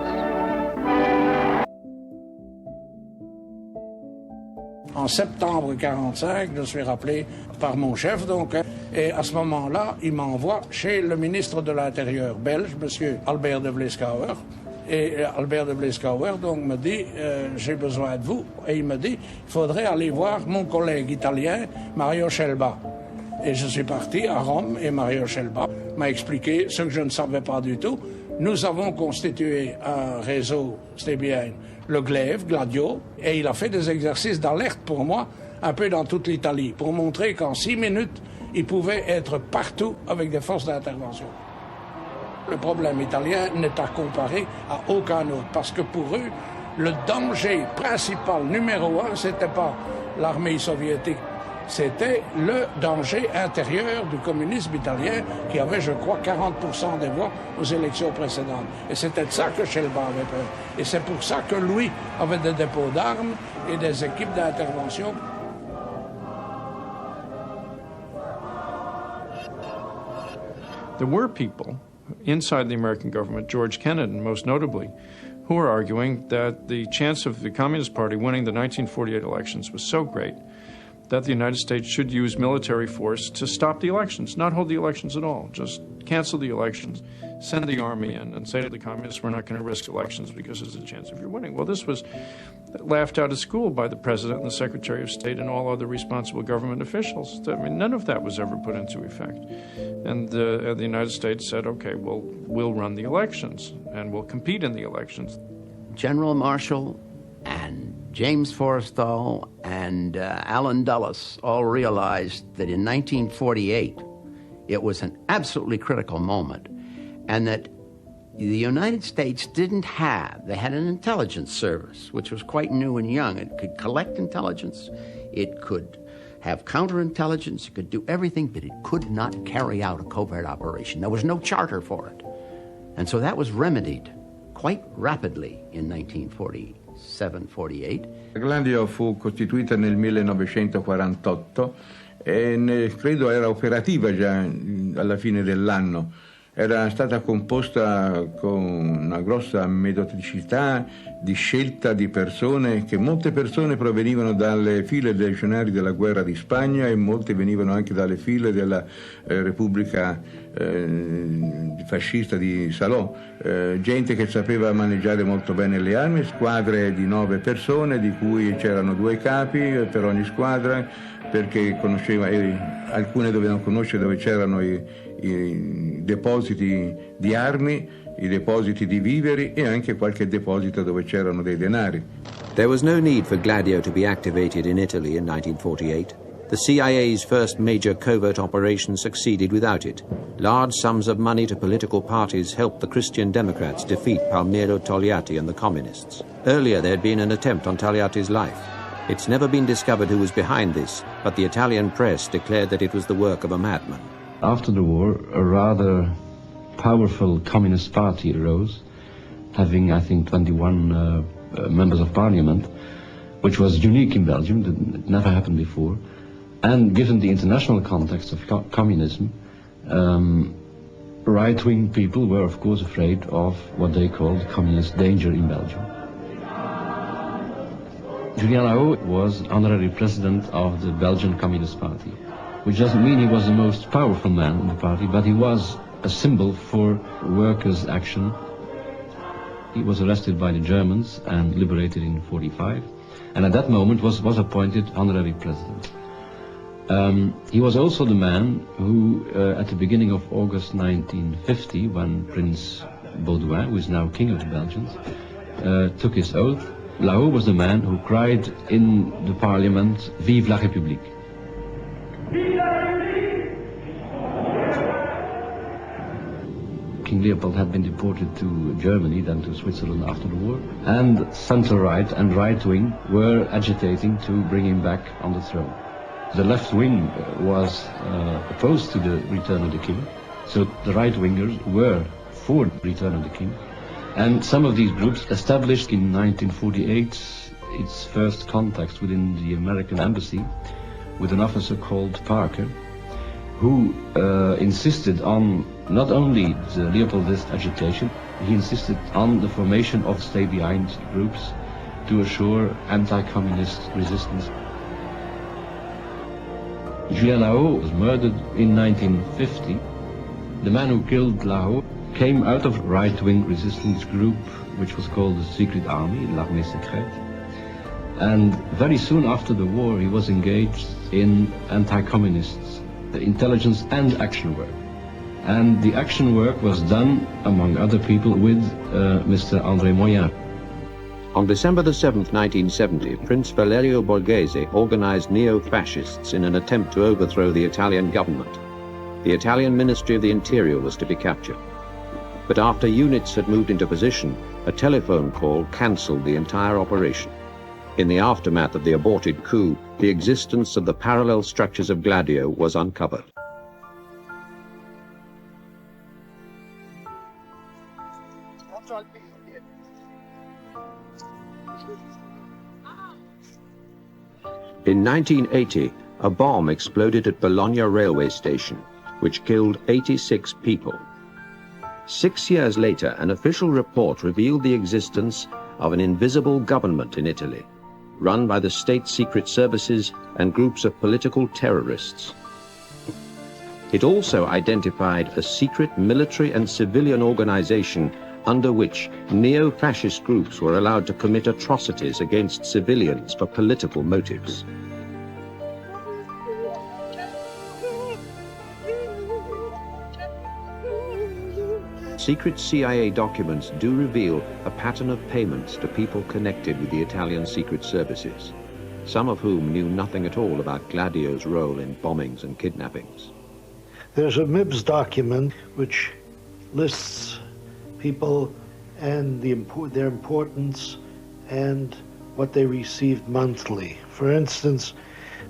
En septembre 1945, je suis rappelé par mon chef, et à ce moment-là, il m'envoie chez le ministre de l'Intérieur belge, M. Albert de Vleeskouwer. Et Albert de Vleeskouwer me dit, j'ai besoin de vous. Et il me dit, il faudrait aller voir mon collègue italien, Mario Scelba. Et je suis parti à Rome, et Mario Scelba m'a expliqué ce que je ne savais pas du tout. Nous avons constitué un réseau, c'était bien le Gladio, et il a fait des exercices d'alerte pour moi, un peu dans toute l'Italie, pour montrer qu'en 6 minutes, il pouvait être partout avec des forces d'intervention. Le problème italien n'est à comparer à aucun autre, parce que pour eux, le danger principal, numéro 1, c'était pas l'armée soviétique, c'était le danger intérieur du communisme italien qui avait, je crois, 40% des voix aux élections précédentes. Et c'était de ça que Scelba avait peur. Et c'est pour ça que lui avait des dépôts d'armes et des équipes d'intervention. There were people inside the American government, George Kennan most notably, who were arguing that the chance of the Communist Party winning the 1948 elections was so great that the United States should use military force to stop the elections, not hold the elections at all, just cancel the elections, send the army in and say to the communists, we're not going to risk elections because there's a chance of you winning. Well, this was laughed out of school by the President and the Secretary of State and all other responsible government officials. I mean, none of that was ever put into effect. And the United States said, okay, well, we'll run the elections and we'll compete in the elections. General Marshall and James Forrestal and Allen Dulles all realized that in 1948 it was an absolutely critical moment, and that the United States didn't have, they had an intelligence service which was quite new and young. It could collect intelligence, it could have counterintelligence, it could do everything, but it could not carry out a covert operation. There was no charter for it. And so that was remedied quite rapidly in 1947-48. Gladio fu costituita nel 1948 credo era operativa già alla fine dell'anno. Era stata composta con una grossa metodicità di scelta di persone, che molte persone provenivano dalle file dei legionari della guerra di Spagna e molte venivano anche dalle file della Repubblica fascista di Salò, gente che sapeva maneggiare molto bene le armi, squadre di 9 persone di cui c'erano 2 capi per ogni squadra, perché conosceva, alcune dovevano conoscere dove c'erano i depositi di armi, i depositi di viveri e anche qualche deposito dove c'erano dei denari. There was no need for Gladio to be activated in Italy in 1948. The CIA's first major covert operation succeeded without it. Large sums of money to political parties helped the Christian Democrats defeat Palmiro Togliatti and the Communists. Earlier there had been an attempt on Togliatti's life. It's never been discovered who was behind this, but the Italian press declared that it was the work of a madman. After the war, a rather powerful communist party arose, having, I think, 21 members of parliament, which was unique in Belgium. It never happened before. And given the international context of communism, right-wing people were, of course, afraid of what they called communist danger in Belgium. Julien Lahaut was honorary president of the Belgian Communist Party, which doesn't mean he was the most powerful man in the party, but he was a symbol for workers' action. He was arrested by the Germans and liberated in 1945, and at that moment was appointed honorary president. He was also the man who, at the beginning of August 1950, when Prince Baudouin, who is now king of the Belgians, took his oath, Lahaut was the man who cried in the parliament, "Vive la République." King Leopold had been deported to Germany, then to Switzerland after the war, and center-right and right-wing were agitating to bring him back on the throne. The left wing was opposed to the return of the king, so the right-wingers were for the return of the king. And some of these groups established in 1948 its first contacts within the American embassy with an officer called Parker, who insisted on not only the Leopoldist agitation, he insisted on the formation of stay-behind groups to assure anti-communist resistance. Julien Lahaut was murdered in 1950. The man who killed Lahaut came out of a right-wing resistance group which was called the Secret Army, l'Armée Secrète. And very soon after the war he was engaged in anti-communist intelligence and action work. And the action work was done, among other people, with Mr. André Moyen. On December the 7th, 1970, Prince Valerio Borghese organized neo-fascists in an attempt to overthrow the Italian government. The Italian Ministry of the Interior was to be captured. But after units had moved into position, a telephone call cancelled the entire operation. In the aftermath of the aborted coup, the existence of the parallel structures of Gladio was uncovered. In 1980, a bomb exploded at Bologna railway station, which killed 86 people. 6 years later, an official report revealed the existence of an invisible government in Italy, run by the state secret services and groups of political terrorists. It also identified a secret military and civilian organization under which neo-fascist groups were allowed to commit atrocities against civilians for political motives. Secret CIA documents do reveal a pattern of payments to people connected with the Italian secret services, some of whom knew nothing at all about Gladio's role in bombings and kidnappings. There's a MIBS document which lists people and their importance and what they received monthly. For instance,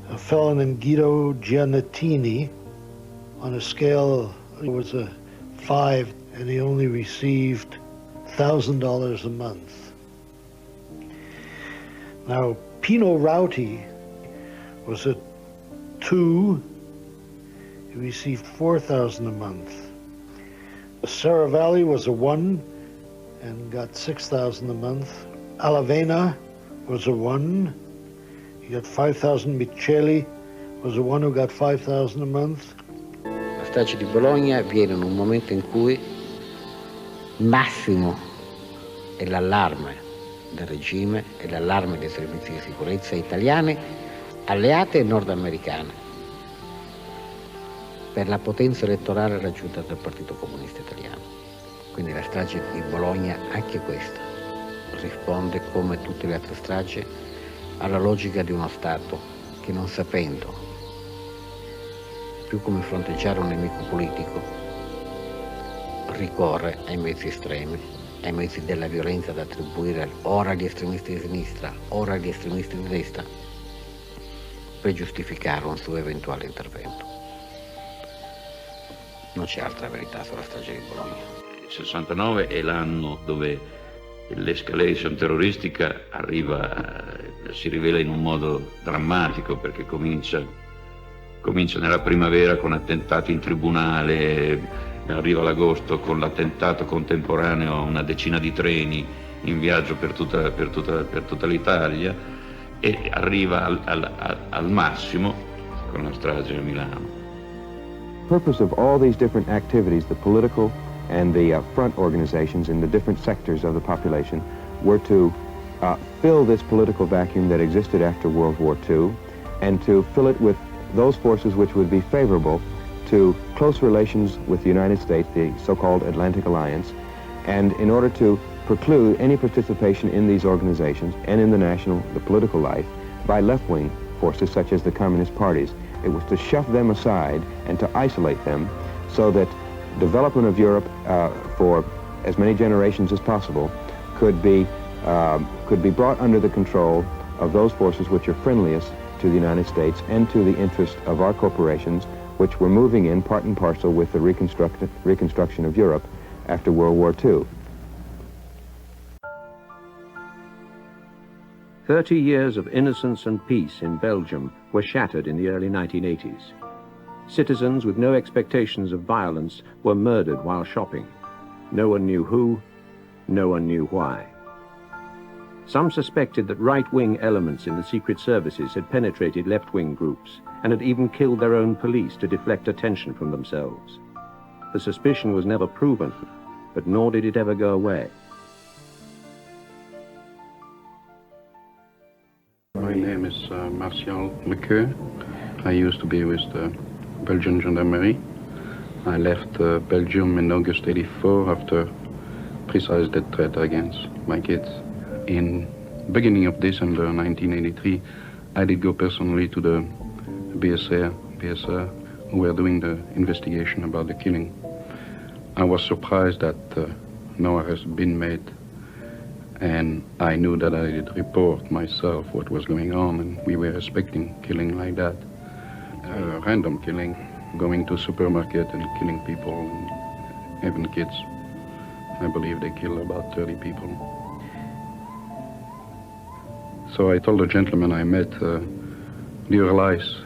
a fellow named Guido Giannettini, on a scale, it was a 5, and he only received $1,000 a month. Now, Pino Rauti was a 2, he received 4,000 a month. Serra Valley was a 1 and got 6,000 a month. Alavena was a 1. He got 5,000. Micheli was a 1 who got 5,000 a month. La strage di Bologna avviene in un momento in cui massimo è l'allarme del regime e l'allarme dei servizi di sicurezza italiani, alleate e nordamericane per la potenza elettorale raggiunta dal Partito Comunista Italiano. Quindi la strage di Bologna, anche questa, risponde come tutte le altre stragi alla logica di uno Stato che, non sapendo più come fronteggiare un nemico politico, ricorre ai mezzi estremi, ai mezzi della violenza da attribuire ora agli estremisti di sinistra, ora agli estremisti di destra, per giustificare un suo eventuale intervento. Non c'è altra verità sulla strage di Bologna. Il 69 è l'anno dove l'escalation terroristica si rivela in un modo drammatico, perché comincia nella primavera con attentati in tribunale, arriva l'agosto con l'attentato contemporaneo a una decina di treni in viaggio per tutta l'Italia, e arriva al massimo con la strage a Milano. The purpose of all these different activities, the political and the front organizations in the different sectors of the population, were to fill this political vacuum that existed after World War II, and to fill it with those forces which would be favorable to close relations with the United States, the so-called Atlantic Alliance, and in order to preclude any participation in these organizations and in the political life by left-wing forces such as the communist parties. It was to shove them aside and to isolate them so that development of Europe for as many generations as possible could be brought under the control of those forces which are friendliest to the United States and to the interest of our corporations, which were moving in part and parcel with the reconstruction of Europe after World War II. 30 years of innocence and peace in Belgium were shattered in the early 1980s. Citizens with no expectations of violence were murdered while shopping. No one knew who, no one knew why. Some suspected that right-wing elements in the secret services had penetrated left-wing groups and had even killed their own police to deflect attention from themselves. The suspicion was never proven, but nor did it ever go away. My name is Martial Lequeux. I used to be with the Belgian Gendarmerie. I left Belgium in August '84 after precise death threat against my kids. In beginning of December 1983, I did go personally to the BSR who were doing the investigation about the killing. I was surprised that no arrest had been made, and I knew that I did report myself what was going on, and we were expecting killing like that. Random killing, going to supermarket and killing people, and even kids. I believe they killed about 30 people. So I told the gentleman I met, do you realize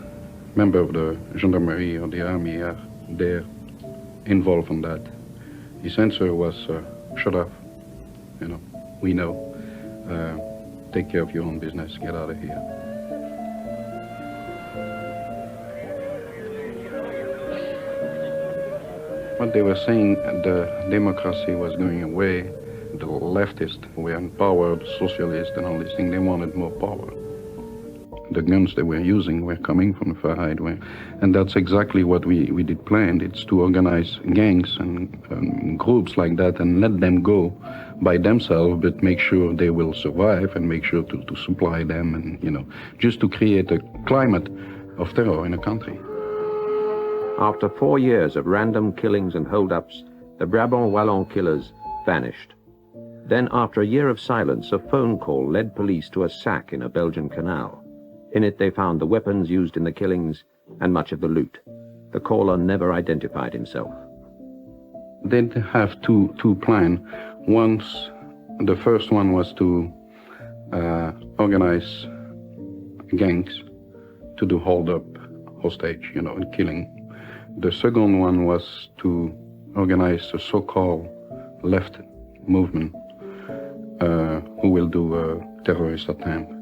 member of the Gendarmerie or the Army are there involved in that? His answer was, shut up, you know, we know, take care of your own business, get out of here. What they were saying, the democracy was going away, the leftists were empowered, socialists and all these things, they wanted more power. The guns they were using were coming from the far right wing, and that's exactly what we did planned. It's to organize gangs and groups like that and let them go by themselves, but make sure they will survive and make sure to supply them, and, you know, just to create a climate of terror in a country. After 4 years of random killings and hold-ups, the Brabant Wallon killers vanished. Then, after a year of silence, a phone call led police to a sack in a Belgian canal. In it, they found the weapons used in the killings and much of the loot. The caller never identified himself. They have two plans. The first one was to organize gangs to do hold-up hostage, and killing. The second one was to organize a so-called left movement who will do a terrorist attempt,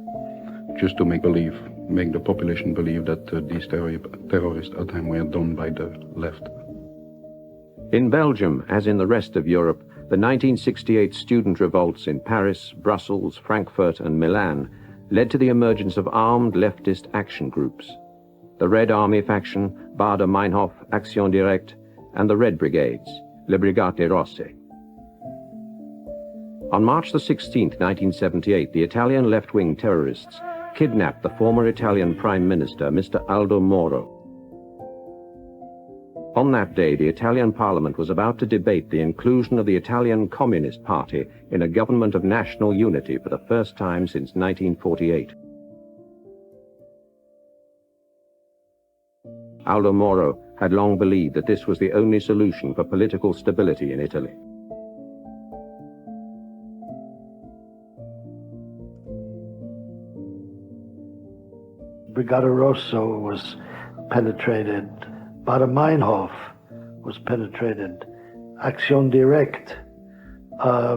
just to make the population believe that these terrorist attempts were done by the left. In Belgium, as in the rest of Europe, the 1968 student revolts in Paris, Brussels, Frankfurt and Milan led to the emergence of armed leftist action groups. The Red Army faction, Baader-Meinhof, Action Directe, and the Red Brigades, Le Brigate Rosse. On March the 16th, 1978, the Italian left-wing terrorists kidnapped the former Italian Prime Minister, Mr. Aldo Moro. On that day, the Italian Parliament was about to debate the inclusion of the Italian Communist Party in a government of national unity for the first time since 1948. Aldo Moro had long believed that this was the only solution for political stability in Italy. Brigata Rosso was penetrated. Baader-Meinhof was penetrated. Action Directe.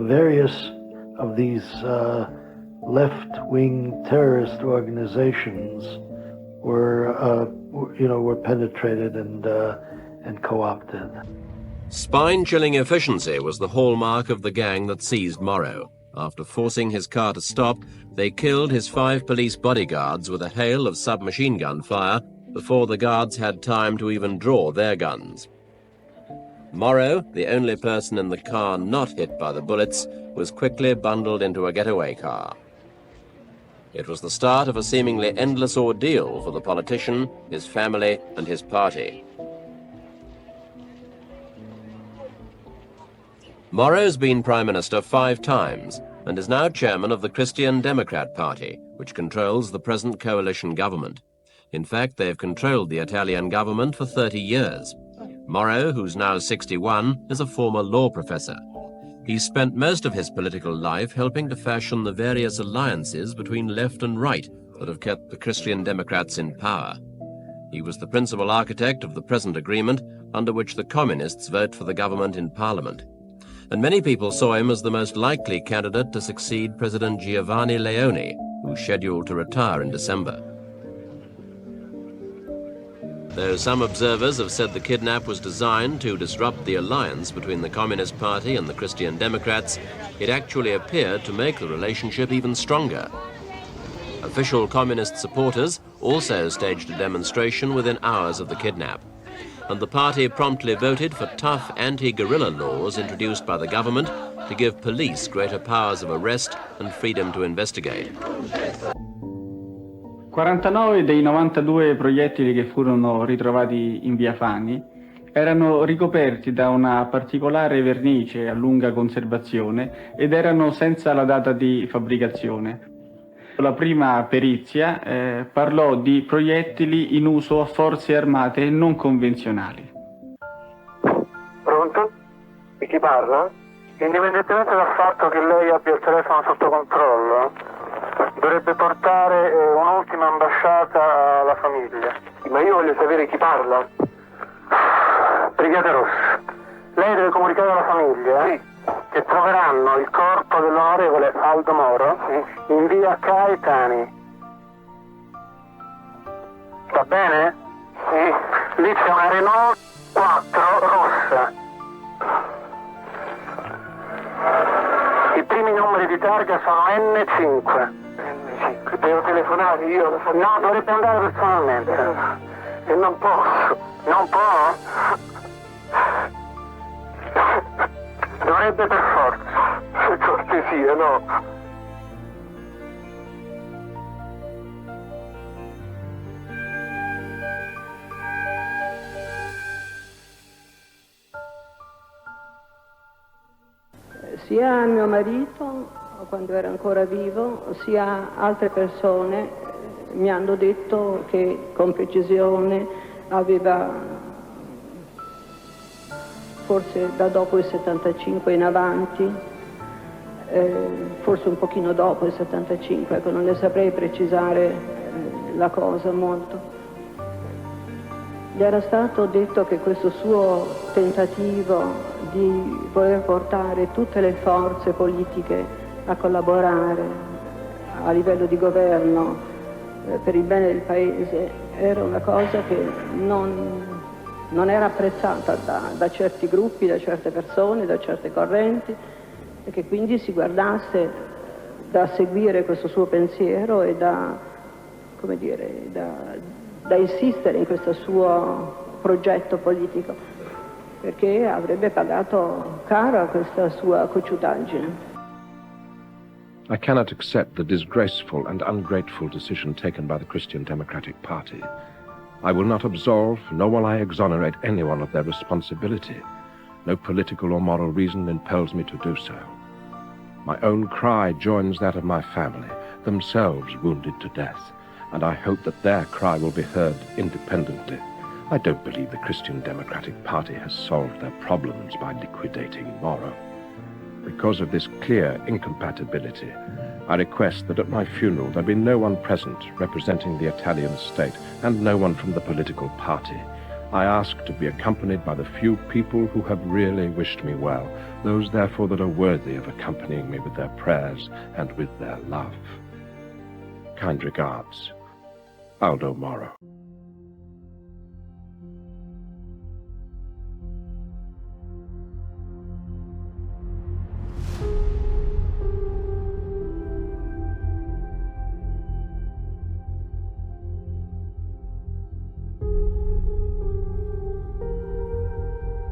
Various of these left-wing terrorist organizations were penetrated and co-opted. Spine-chilling efficiency was the hallmark of the gang that seized Moro. After forcing his car to stop, they killed his 5 police bodyguards with a hail of submachine gun fire before the guards had time to even draw their guns. Moro, the only person in the car not hit by the bullets, was quickly bundled into a getaway car. It was the start of a seemingly endless ordeal for the politician, his family, and his party. Moro's been Prime Minister 5 times and is now chairman of the Christian Democrat Party, which controls the present coalition government. In fact, they have controlled the Italian government for 30 years. Moro, who's now 61, is a former law professor. He spent most of his political life helping to fashion the various alliances between left and right that have kept the Christian Democrats in power. He was the principal architect of the present agreement, under which the communists vote for the government in parliament. And many people saw him as the most likely candidate to succeed President Giovanni Leone, who's scheduled to retire in December. Though some observers have said the kidnap was designed to disrupt the alliance between the Communist Party and the Christian Democrats, it actually appeared to make the relationship even stronger. Official communist supporters also staged a demonstration within hours of the kidnap. And the party promptly voted for tough anti-guerrilla laws introduced by the government to give police greater powers of arrest and freedom to investigate. 49 dei 92 proiettili che furono ritrovati in via Fani erano ricoperti da una particolare vernice a lunga conservazione ed erano senza la data di fabbricazione. La prima perizia parlò di proiettili in uso a forze armate non convenzionali. Pronto? E chi parla? Indipendentemente dal fatto che lei abbia il telefono sotto controllo, dovrebbe portare un'ultima ambasciata alla famiglia. Ma io voglio sapere chi parla. Brigata Rossa, lei deve comunicare alla famiglia che troveranno il corpo dell'onorevole Aldo Moro in via Caetani. Va bene? Sì. Lì c'è una Renault 4 rossa. I primi numeri di targa sono N5. N5. Devo telefonare io? No, dovrebbe andare personalmente. E non posso. Non può? Dovrebbe per forza. Per cortesia, no. Sia mio marito, quando era ancora vivo, sia altre persone mi hanno detto che con precisione aveva, forse da dopo il 75 in avanti, forse un pochino dopo il 75, ecco, non le saprei precisare la cosa molto. Gli era stato detto che questo suo tentativo di voler portare tutte le forze politiche a collaborare a livello di governo per il bene del Paese era una cosa che non era apprezzata da certi gruppi, da certe persone, da certe correnti, e che quindi si guardasse da seguire questo suo pensiero e da insistere in questo suo progetto politico, perché avrebbe pagato caro questa sua cocciutaggine. I cannot accept the disgraceful and ungrateful decision taken by the Christian Democratic Party. I will not absolve, nor will I exonerate anyone of their responsibility. No political or moral reason impels me to do so. My own cry joins that of my family, themselves wounded to death, and I hope that their cry will be heard independently. I don't believe the Christian Democratic Party has solved their problems by liquidating Moro. Because of this clear incompatibility, I request that at my funeral there be no one present representing the Italian state and no one from the political party. I ask to be accompanied by the few people who have really wished me well, those therefore that are worthy of accompanying me with their prayers and with their love. Kind regards, Aldo Moro.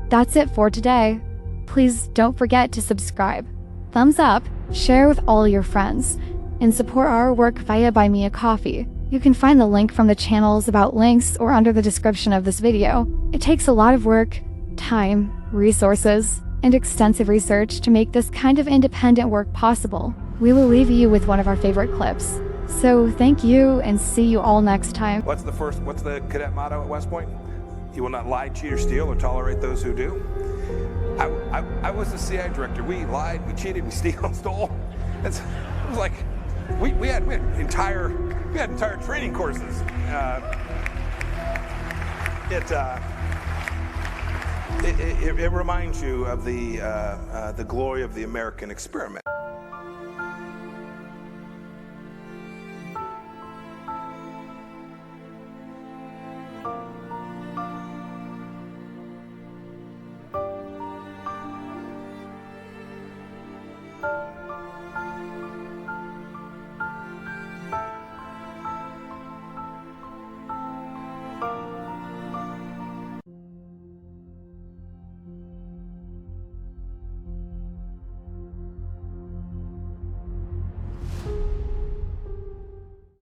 That's it for today. Please don't forget to subscribe, thumbs up, share with all your friends, and support our work via Buy Me a Coffee. You can find the link from the channels about links or under the description of this video. It takes a lot of work, time, resources, and extensive research to make this kind of independent work possible. We will leave you with one of our favorite clips. So thank you and see you all next time. What's the cadet motto at West Point? You will not lie, cheat, or steal, or tolerate those who do. I was the CIA director. We lied, we cheated, we stole. It was like we had entire training courses. It reminds you of the glory of the American experiment.